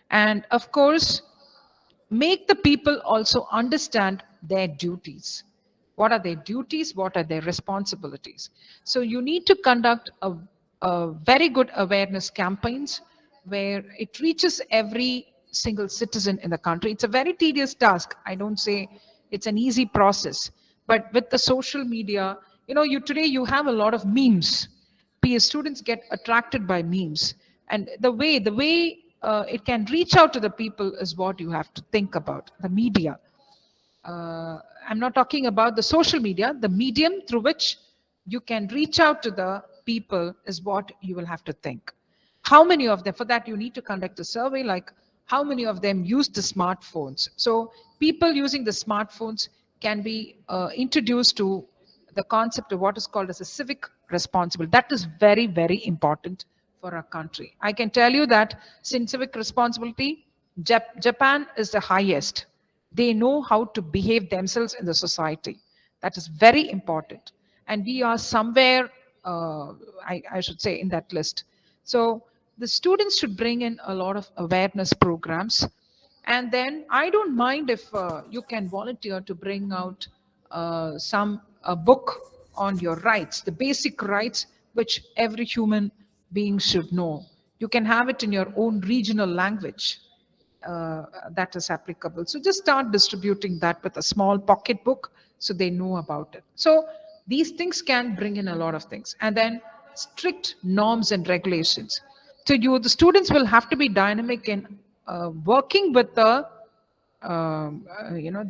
Speaker 6: and of course, make the people also understand their duties. What are their duties? What are their responsibilities? So you need to conduct a very good awareness campaigns where it reaches every single citizen in the country. It's a very tedious task. I don't say it's an easy process, but with the social media, today you have a lot of memes. PS students get attracted by memes, and the way it can reach out to the people is what you have to think about. The media. I'm not talking about the social media. The medium through which you can reach out to the people is what you will have to think. How many of them? For that, you need to conduct a survey like how many of them use the smartphones. So people using the smartphones can be introduced to the concept of what is called as a civic responsibility. That is very, very important for our country. I can tell you that since civic responsibility, Japan is the highest. They know how to behave themselves in the society. That is very important. And we are somewhere, I should say, in that list. So the students should bring in a lot of awareness programs. And then I don't mind if you can volunteer to bring out a book on your rights, the basic rights which every human being should know. You can have it in your own regional language that is applicable. So just start distributing that with a small pocket book so they know about it. So these things can bring in a lot of things. And then strict norms and regulations. So the students will have to be dynamic in working with the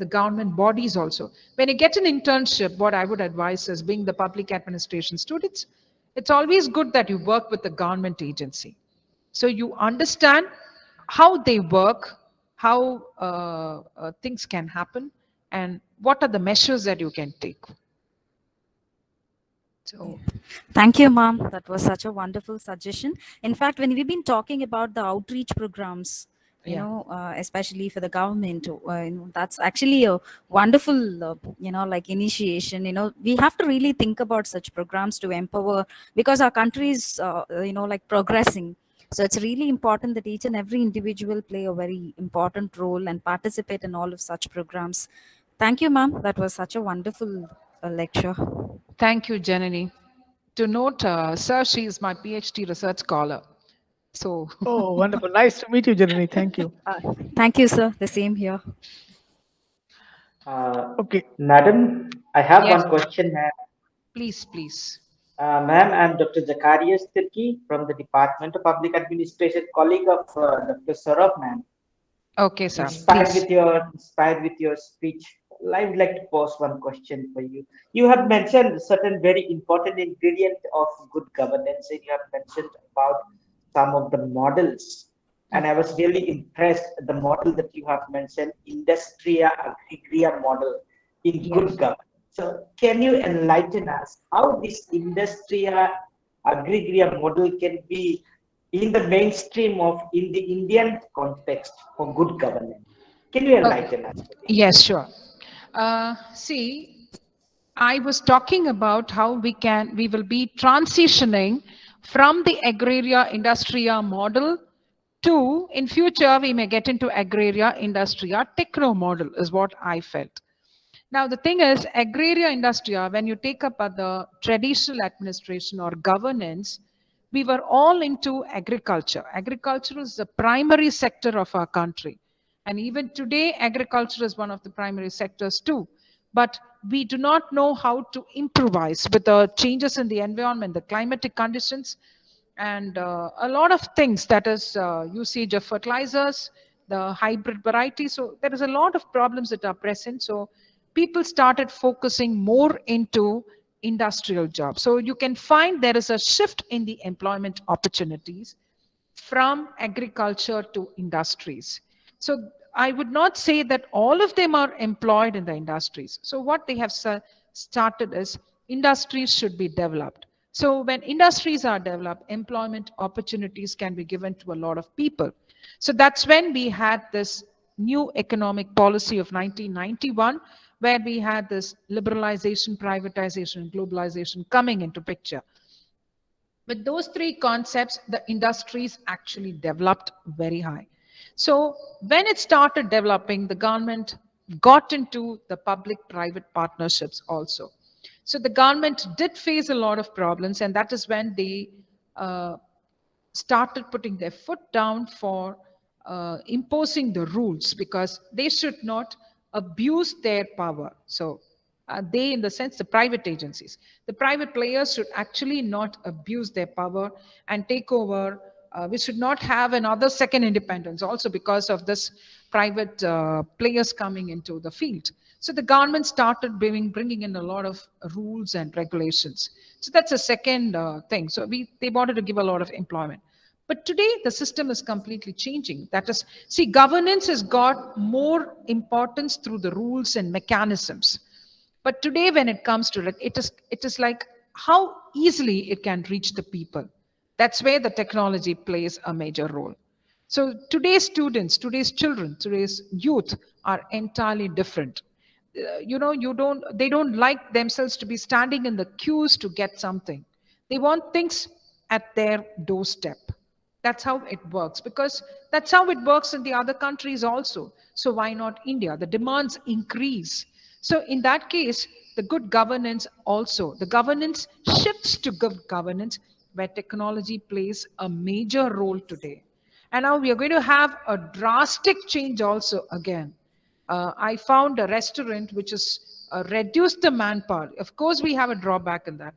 Speaker 6: government bodies also. When you get an internship, what I would advise is, being the public administration students, it's always good that you work with the government agency. So you understand how they work, how things can happen, and what are the measures that you can take. So,
Speaker 10: Thank you, ma'am. That was such a wonderful suggestion. In fact, when we've been talking about the outreach programs, especially for the government, that's actually a wonderful, like initiation. We have to really think about such programs to empower, because our country is, like progressing. So it's really important that each and every individual play a very important role and participate in all of such programs. Thank you, ma'am. That was such a wonderful lecture.
Speaker 6: thank you, Janani. To note, sir, she is my PhD research scholar. So,
Speaker 1: Oh, wonderful. Nice to meet you, Janani. Thank you.
Speaker 10: Thank you, sir. The same here.
Speaker 1: Okay.
Speaker 3: Madam, I have
Speaker 6: yes,
Speaker 3: one question, ma'am.
Speaker 6: please.
Speaker 3: Ma'am, I'm Dr. Zacarias Tirki from the Department of Public Administration, colleague of Dr. Saurabh, ma'am.
Speaker 6: Okay, sir.
Speaker 3: Inspired
Speaker 6: Please.
Speaker 3: with your speech, I would like to pose one question for you. You have mentioned certain very important ingredient of good governance, and you have mentioned about some of the models. And I was really impressed the model that you have mentioned, Industria Agrigia model in good
Speaker 6: Yes.
Speaker 3: governance. So can you enlighten us how this Industria Agrigia model can be in the mainstream of in the Indian context for good governance? Can you enlighten us?
Speaker 6: Yes, sure. See, I was talking about how we will be transitioning from the agraria industria model to, in future, we may get into agraria industria techno model is what I felt. Now, the thing is, agraria industria, when you take up the traditional administration or governance, we were all into agriculture. Agriculture is the primary sector of our country. And even today, agriculture is one of the primary sectors too. But we do not know how to improvise with the changes in the environment, the climatic conditions, and a lot of things, that is usage of fertilizers, the hybrid varieties. So there is a lot of problems that are present. So people started focusing more into industrial jobs. So you can find there is a shift in the employment opportunities from agriculture to industries. So I would not say that all of them are employed in the industries. So what they have started is industries should be developed. So when industries are developed, employment opportunities can be given to a lot of people. So that's when we had this new economic policy of 1991, where we had this liberalization, privatization, globalization coming into picture. With those three concepts, the industries actually developed very high. So when it started developing, the government got into the public-private partnerships also. So the government did face a lot of problems, and that is when they started putting their foot down for imposing the rules, because they should not abuse their power. So they, in the sense, the private agencies, the private players should actually not abuse their power and take over. We should not have another second independence also because of this private players coming into the field. So the government started bringing in a lot of rules and regulations. So that's a second thing. So they wanted to give a lot of employment. But today the system is completely changing. That is, see, governance has got more importance through the rules and mechanisms. But today, when it comes to it, it is like how easily it can reach the people. That's where the technology plays a major role. So today's students, today's children, today's youth are entirely different. They don't like themselves to be standing in the queues to get something. They want things at their doorstep. That's how it works, because that's how it works in the other countries also. So why not India? The demands increase. So in that case, the good governance also, the governance shifts to good governance, where technology plays a major role today. And now we are going to have a drastic change also again. I found a restaurant which is reduced the manpower. Of course, we have a drawback in that.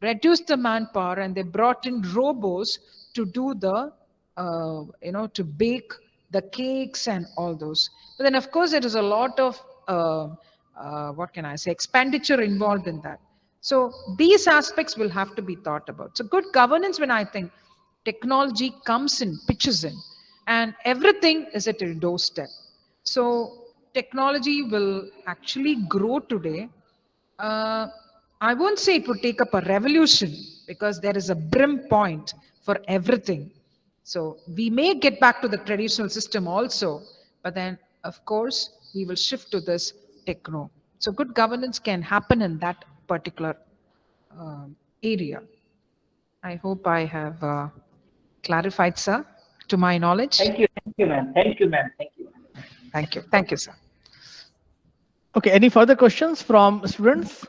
Speaker 6: Reduced the manpower, and they brought in robos to do the, to bake the cakes and all those. But then, of course, there is a lot of, what can I say, expenditure involved in that. So these aspects will have to be thought about. So good governance, when I think technology comes in, pitches in, and everything is at your doorstep. So technology will actually grow today. I won't say it would take up a revolution, because there is a brim point for everything. So we may get back to the traditional system also, but then of course we will shift to this techno. So good governance can happen in that particular area. I hope I have clarified, sir, to my knowledge.
Speaker 3: Thank you, ma'am. Thank you, ma'am.
Speaker 6: Thank you, sir.
Speaker 1: Okay, any further questions from students?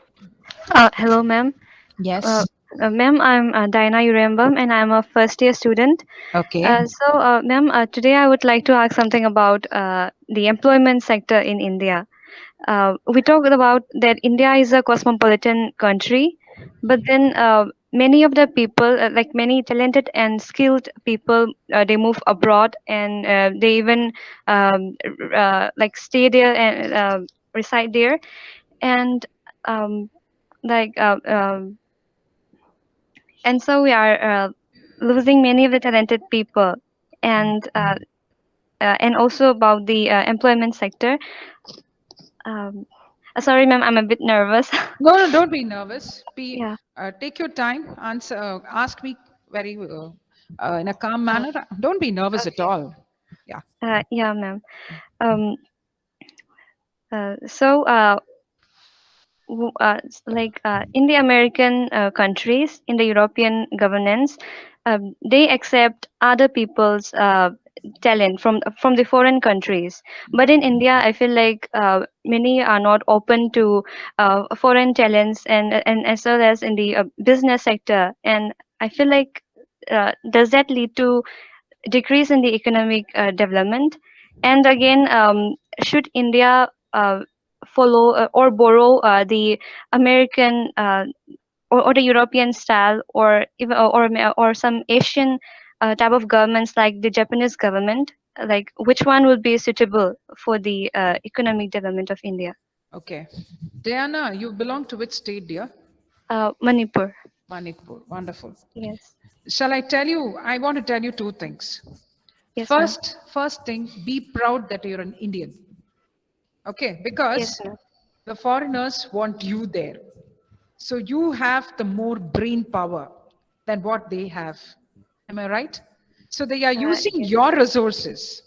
Speaker 7: Hello, ma'am.
Speaker 6: Yes.
Speaker 7: Ma'am, I'm Dinah Urembam, and I'm a first-year student.
Speaker 6: Okay.
Speaker 7: Ma'am, today I would like to ask something about the employment sector in India. We talked about that India is a cosmopolitan country, but then many of the people, like many talented and skilled people, they move abroad, and they even like stay there and reside there, and um, like and so we are losing many of the talented people, and also about the employment sector. um, Sorry ma'am, I'm a bit nervous.
Speaker 6: No, no, don't be nervous.
Speaker 7: Yeah.
Speaker 6: Take your time. Answer. Ask me very in a calm manner. Don't be nervous at
Speaker 7: Okay.
Speaker 6: all. Yeah.
Speaker 7: Yeah ma'am. um so like in the American countries, in the European governance, they accept other people's talent from the foreign countries. But in India, I feel like many are not open to foreign talents, and as well as in the business sector. And I feel like does that lead to decrease in the economic development? And again, should India follow or borrow the American or the European style, or even or some Asian type of governments like the Japanese government? Like which one would be suitable for the economic development of India?
Speaker 6: Okay. Diana, you belong to which state, dear?
Speaker 7: Manipur.
Speaker 6: Manipur. Wonderful.
Speaker 7: Yes.
Speaker 6: Shall I tell you? I want to tell you two things.
Speaker 7: Yes, ma'am.
Speaker 6: First thing, be proud that you're an Indian. Okay,
Speaker 7: Yes,
Speaker 6: because
Speaker 7: ma'am.
Speaker 6: the foreigners want you there. So you have the more brain power than what they have. Am I right? So they are using
Speaker 7: Yes.
Speaker 6: your resources.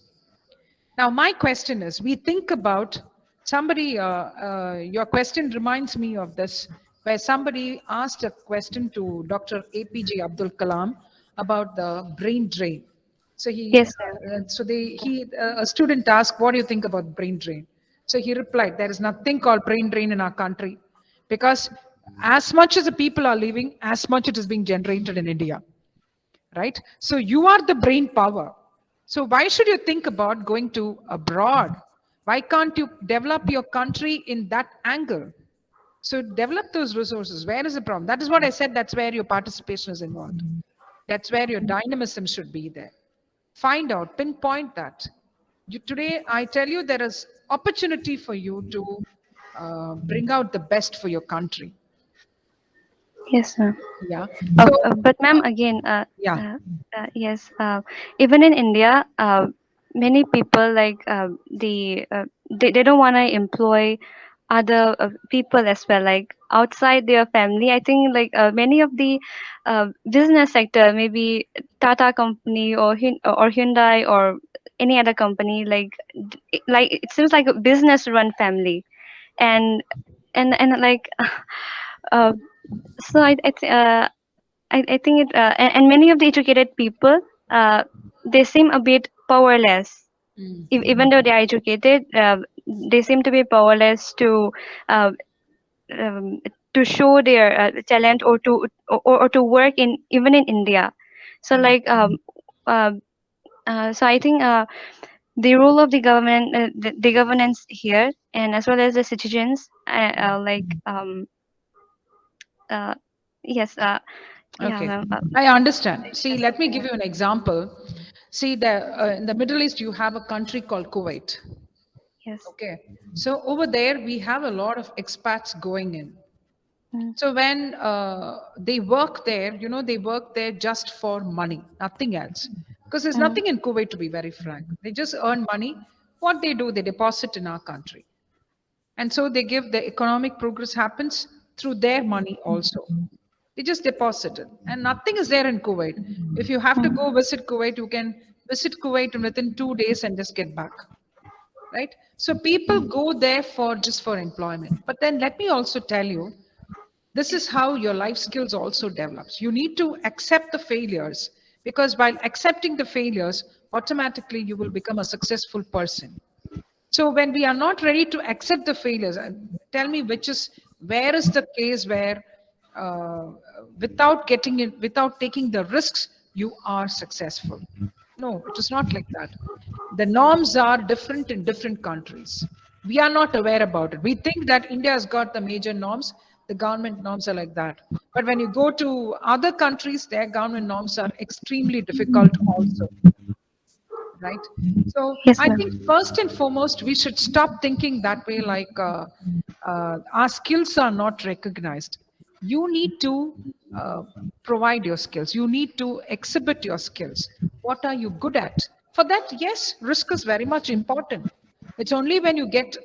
Speaker 6: Now, my question is, we think about somebody, your question reminds me of this, where somebody asked a question to Dr. APJ Abdul Kalam about the brain drain. So
Speaker 7: Yes, ma'am.
Speaker 6: a student asked, what do you think about brain drain? So he replied, there is nothing called brain drain in our country, because as much as the people are leaving, as much it is being generated in India, right? So you are the brain power. So why should you think about going to abroad? Why can't you develop your country in that angle? So develop those resources. Where is the problem? That is what I said. That's where your participation is involved. That's where your dynamism should be there. Find out, pinpoint that. Today, I tell you, there is opportunity for you to bring out the best for your country.
Speaker 7: Yes, ma'am.
Speaker 6: Yeah.
Speaker 7: But ma'am, again,
Speaker 6: Yeah.
Speaker 7: yes, even in India, many people like they don't want to employ other people as well, like outside their family. I think like many of the business sector, maybe Tata company or or Hyundai or any other company, like like it seems like a business run family, and and like uh, so I think it and many of the educated people, they seem a bit powerless. Even though they are educated, they seem to be powerless uh, um, to show their talent, or to work in even in India. So like uh, so I think the role of the government, the governance here, and as well as the citizens, like uh, yes, yeah,
Speaker 6: Okay,
Speaker 7: ma'am.
Speaker 6: I understand. See, let me give you an example. See, in the Middle East, you have a country called Kuwait.
Speaker 7: Yes.
Speaker 6: Okay, so over there, we have a lot of expats going in.
Speaker 7: Mm.
Speaker 6: So when they work there, you know, they work there just for money, nothing else. Because there's nothing in Kuwait, to be very frank. They just earn money. What they do, they deposit in our country. And so they give the economic progress happens through their money also. They just deposit it. And nothing is there in Kuwait. If you have to go visit Kuwait, you can visit Kuwait within 2 days and just get back. Right? So people go there for just for employment. But then let me also tell you, this is how your life skills also develops. You need to accept the failures, because while accepting the failures, automatically you will become a successful person. So when we are not ready to accept the failures, tell me where is the case where without getting it, without taking the risks, you are successful? No, it is not like that. The norms are different in different countries. We are not aware about it. We think that India has got the major norms. the government norms are like that. But when you go to other countries, their government norms are extremely difficult also. Right? So
Speaker 7: Yes,
Speaker 6: I
Speaker 7: ma'am.
Speaker 6: think first and foremost, we should stop thinking that way, like our skills are not recognized. You need to provide your skills. You need to exhibit your skills. What are you good at? For that, yes, risk is very much important. It's only when you get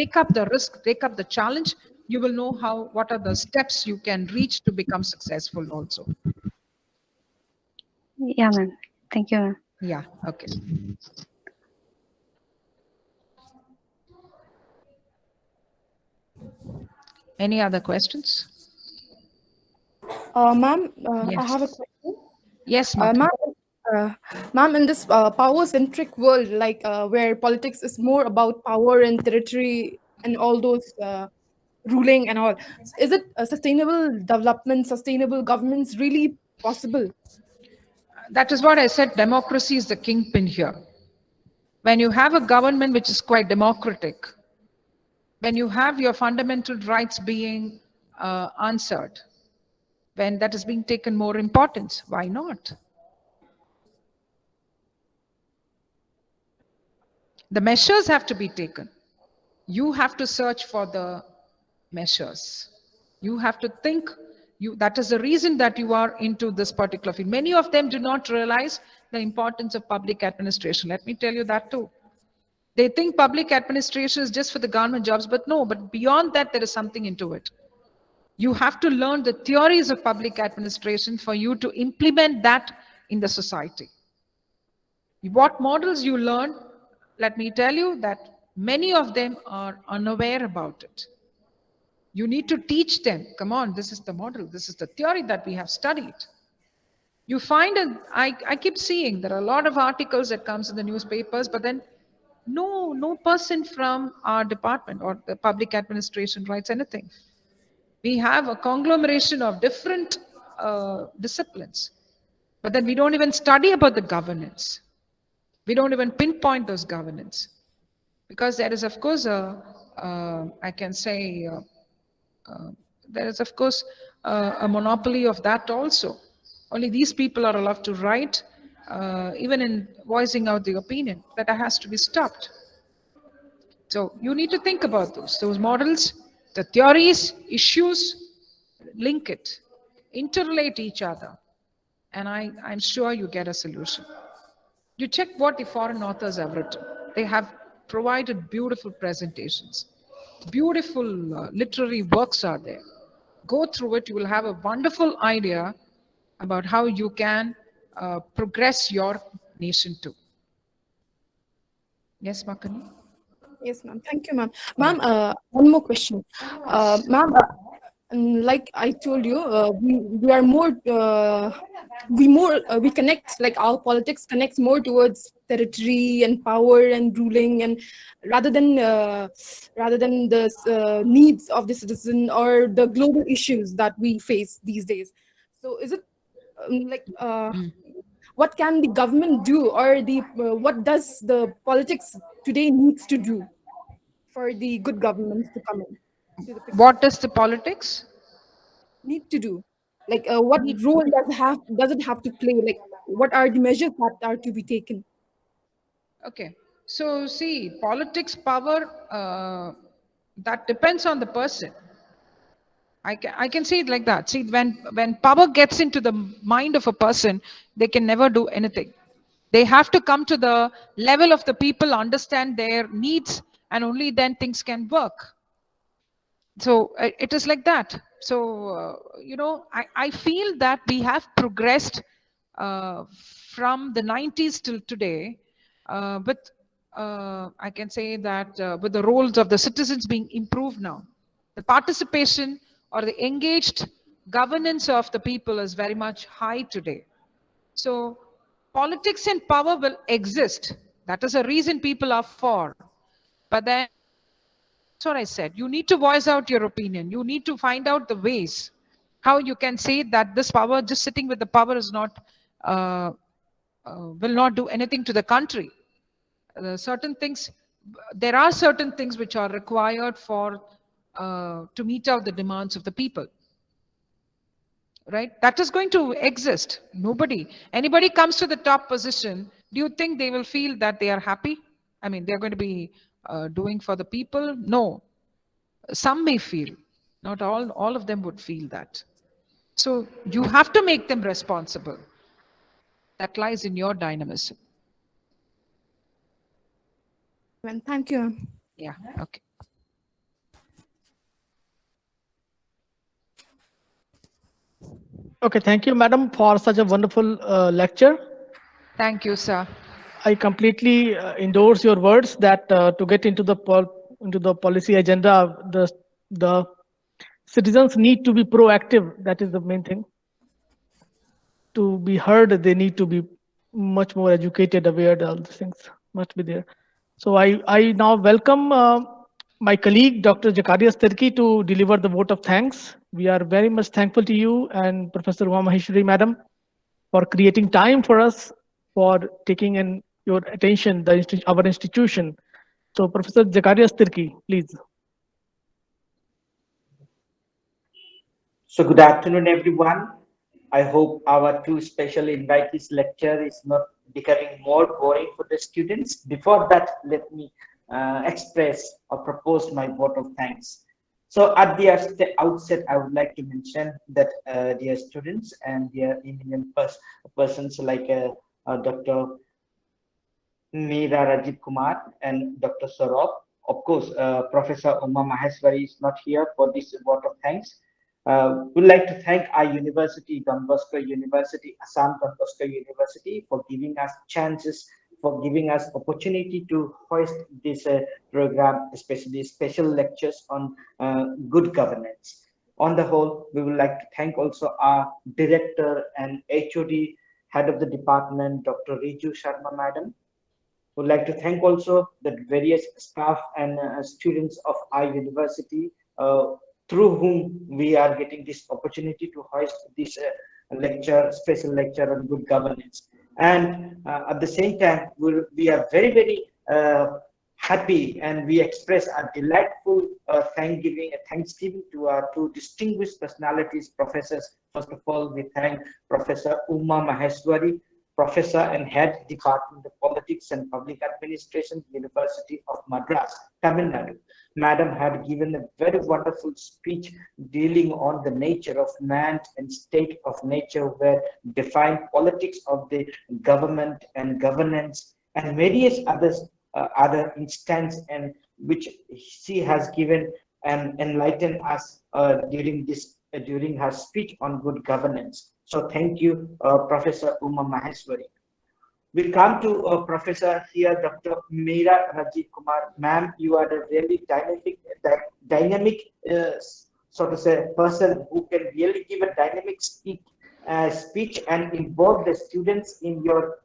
Speaker 6: take up the risk, take up the challenge, you will know what are the steps you can reach to become successful also.
Speaker 7: Yeah, ma'am. Thank you, ma'am.
Speaker 6: Yeah, okay. Any other questions?
Speaker 4: Ma'am, I
Speaker 6: Yes.
Speaker 4: have a question.
Speaker 6: Yes, Martin.
Speaker 4: Ma'am, in this power-centric world, like where politics is more about power and territory and all those ruling and all, is it a sustainable development, sustainable governance really possible?
Speaker 6: That is what I said. Democracy is the kingpin here. When you have a government which is quite democratic, when you have your fundamental rights being answered, when that is being taken more importance, why not? The measures have to be taken. You have to search for the measures. You have to think. That is the reason that you are into this particular field. Many of them do not realize the importance of public administration. Let me tell you that too. They think public administration is just for the government jobs, but no, but beyond that, there is something into it. You have to learn the theories of public administration for you to implement that in the society. What models you learn, let me tell you that many of them are unaware about it. You need to teach them, come on, this is the model, this is the theory that we have studied. You find, I keep seeing there are a lot of articles that comes in the newspapers, but then no person from our department or the public administration writes anything. We have a conglomeration of different disciplines, but then we don't even study about the governance. We don't even pinpoint those governance, because there is, of course, I can say, there is, of course, a monopoly of that also. Only these people are allowed to write, even in voicing out the opinion. That has to be stopped. So you need to think about those models, the theories, issues, link it, interrelate each other, and I'm sure you get a solution. You check what the foreign authors have written. They have provided beautiful presentations. Beautiful literary works are there. Go through it, you will have a wonderful idea about how you can progress your nation too. Yes, Makani?
Speaker 4: Yes, ma'am. Thank you, ma'am. Ma'am, one more question. Ma'am, like I told you, we are more we connect, like our politics connects more towards territory and power and ruling, and rather than the needs of the citizen or the global issues that we face these days. So is it what can the government do, or the what does the politics today needs to do for the good governments to come in to the picture?
Speaker 6: What does the politics
Speaker 4: Need to do? Like what role does it have to play? Like what are the measures that are to be taken?
Speaker 6: Okay, so see, politics, power, that depends on the person. I can see it like that. See, when power gets into the mind of a person, they can never do anything. They have to come to the level of the people, understand their needs, and only then things can work. So it is like that. So, I feel that we have progressed from the 90s till today with, I can say that with the roles of the citizens being improved now. The participation or the engaged governance of the people is very much high today. So politics and power will exist. That is a reason people are for. But then, that's what I said. You need to voice out your opinion. You need to find out the ways how you can say that this power, just sitting with the power, is not will not do anything to the country. Certain things, there are certain things which are required for to meet out the demands of the people. Right? That is going to exist. Anybody comes to the top position, do you think they will feel that they are happy? I mean, they're going to be doing for the people? No. Some may feel, not all of them would feel that. So you have to make them responsible. That lies in your dynamism.
Speaker 4: Thank you.
Speaker 6: Yeah, okay.
Speaker 1: Okay, thank you, madam, for such a wonderful lecture.
Speaker 6: Thank you, sir.
Speaker 1: I completely endorse your words that to get into the policy agenda, the citizens need to be proactive. That is the main thing. To be heard, they need to be much more educated, aware. All these things must be there. So I now welcome my colleague, Dr. Jakaria Stirki, to deliver the vote of thanks. We are very much thankful to you and Professor Maheswari, madam, for creating time for us, for taking in your attention, our institution. So Professor Jakaria Stirki, please.
Speaker 3: So good afternoon, everyone. I hope our two special invitees lecture is not becoming more boring for the students. Before that, let me express or propose my vote of thanks. So at the outset, I would like to mention that dear students and dear eminent persons like Dr. Meera, Rajeev, Kumar, and Dr. Saurabh. Of course, Professor Maheswari is not here for this vote of thanks. We'd like to thank our university, Don Bosco University, Assam Don Bosco University, for giving us chances, for giving us opportunity to host this program, especially special lectures on good governance. On the whole, we would like to thank also our director and HOD, head of the department, Dr. Riju Sharma, madam. Would like to thank also the various staff and students of our university through whom we are getting this opportunity to host this special lecture on good governance. And at the same time, we are very, very happy and we express our delightful thanksgiving to our two distinguished personalities, professors. First of all, we thank Professor Maheswari, Professor and Head Department of Politics and Public Administration, University of Madras, Tamil Nadu. Madam had given a very wonderful speech dealing on the nature of man and state of nature, where defined politics of the government and governance and various other instances, and which she has given and enlightened us during her speech on good governance. So thank you, Professor Maheswari. We come to Professor here, Dr. Meera Rajeev Kumar. Ma'am, you are a really dynamic so to say, person who can really give a dynamic speech and involve the students in your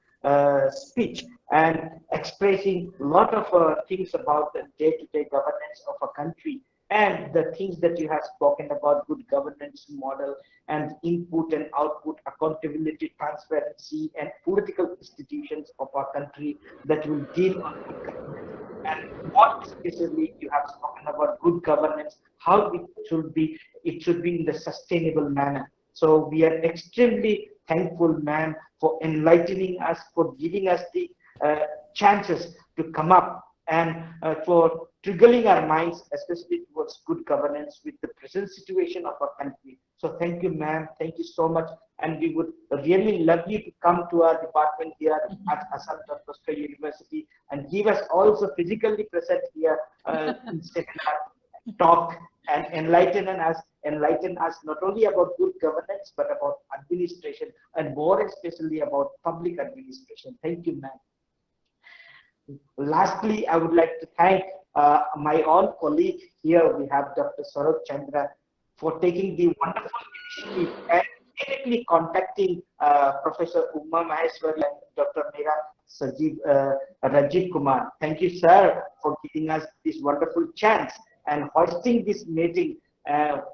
Speaker 3: speech and expressing a lot of things about the day-to-day governance of a country and the things that you have spoken about good governance model and input and output, accountability, transparency, and political institutions of our country that will deal on good governance. And what especially you have spoken about good governance, how it should be in the sustainable manner. So we are extremely thankful, ma'am, for enlightening us, for giving us the chances to come up and for triggering our minds, especially towards good governance with the present situation of our country. So thank you, ma'am. Thank you so much. And we would really love you to come to our department here at Assam Don Bosco University and give us also physically present here in seminar talk and enlighten us not only about good governance but about administration and more especially about public administration. Thank you, ma'am. Lastly, I would like to thank my own colleague here. We have Dr. Saurabh Chandra for taking the wonderful initiative and immediately contacting Professor Maheswari and Dr. Meera Rajeev Kumar. Thank you, sir, for giving us this wonderful chance and hosting this meeting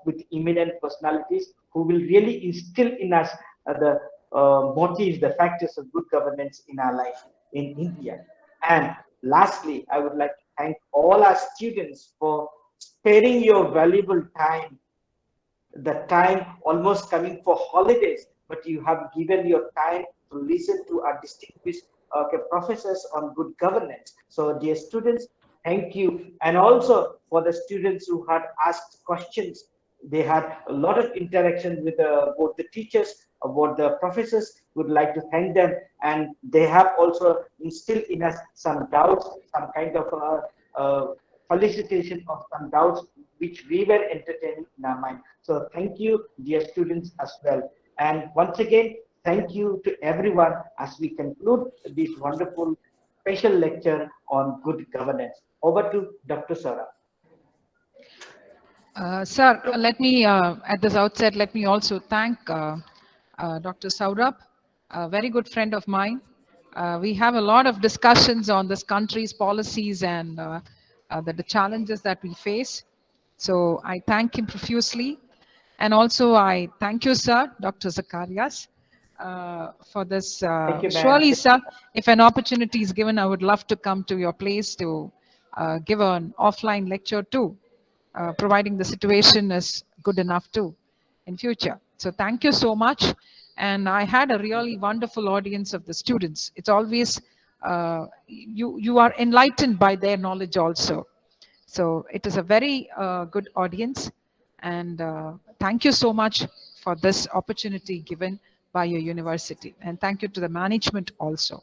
Speaker 3: with eminent personalities who will really instill in us the motives, the factors of good governance in our life in India. And lastly, I would like to thank all our students for sparing your valuable time, the time almost coming for holidays, but you have given your time to listen to our distinguished professors on good governance. So dear students, thank you. And also for the students who had asked questions, they had a lot of interaction with both the teachers, about the professors. Would like to thank them, and they have also instilled in us some doubts, some kind of felicitation of some doubts which we were entertaining in our mind. So thank you, dear students, as well. And once again, thank you to everyone as we conclude this wonderful special lecture on good governance. Over to Dr. Sara.
Speaker 6: Sir, let me, at this outset, let me also thank Dr. Saurabh, a very good friend of mine. We have a lot of discussions on this country's policies and the challenges that we face. So I thank him profusely. And also I thank you, sir, Dr. Zacharias, for this.
Speaker 3: Thank you, ma'am.
Speaker 6: Surely, sir, if an opportunity is given, I would love to come to your place to give an offline lecture too. Providing the situation is good enough too in future. So thank you so much. And I had a really wonderful audience of the students. It's always, you are enlightened by their knowledge also. So it is a very good audience. And thank you so much for this opportunity given by your university. And thank you to the management also.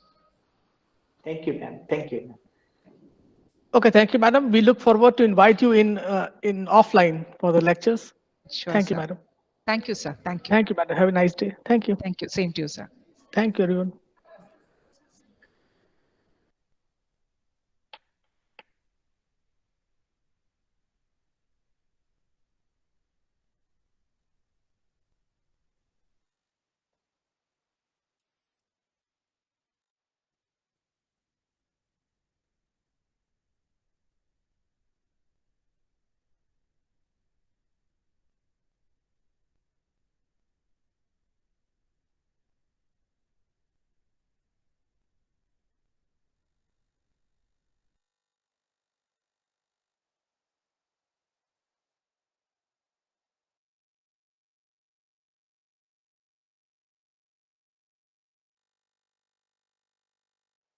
Speaker 3: Thank you, ma'am. Thank you.
Speaker 1: Okay, thank you, madam. We look forward to invite you in offline for the lectures.
Speaker 6: Sure,
Speaker 1: Thank
Speaker 6: sir.
Speaker 1: you, madam.
Speaker 6: Thank you, sir. Thank you.
Speaker 1: Thank you, madam. Have a nice day. Thank you.
Speaker 6: Thank you. Same to you, sir.
Speaker 1: Thank you, everyone.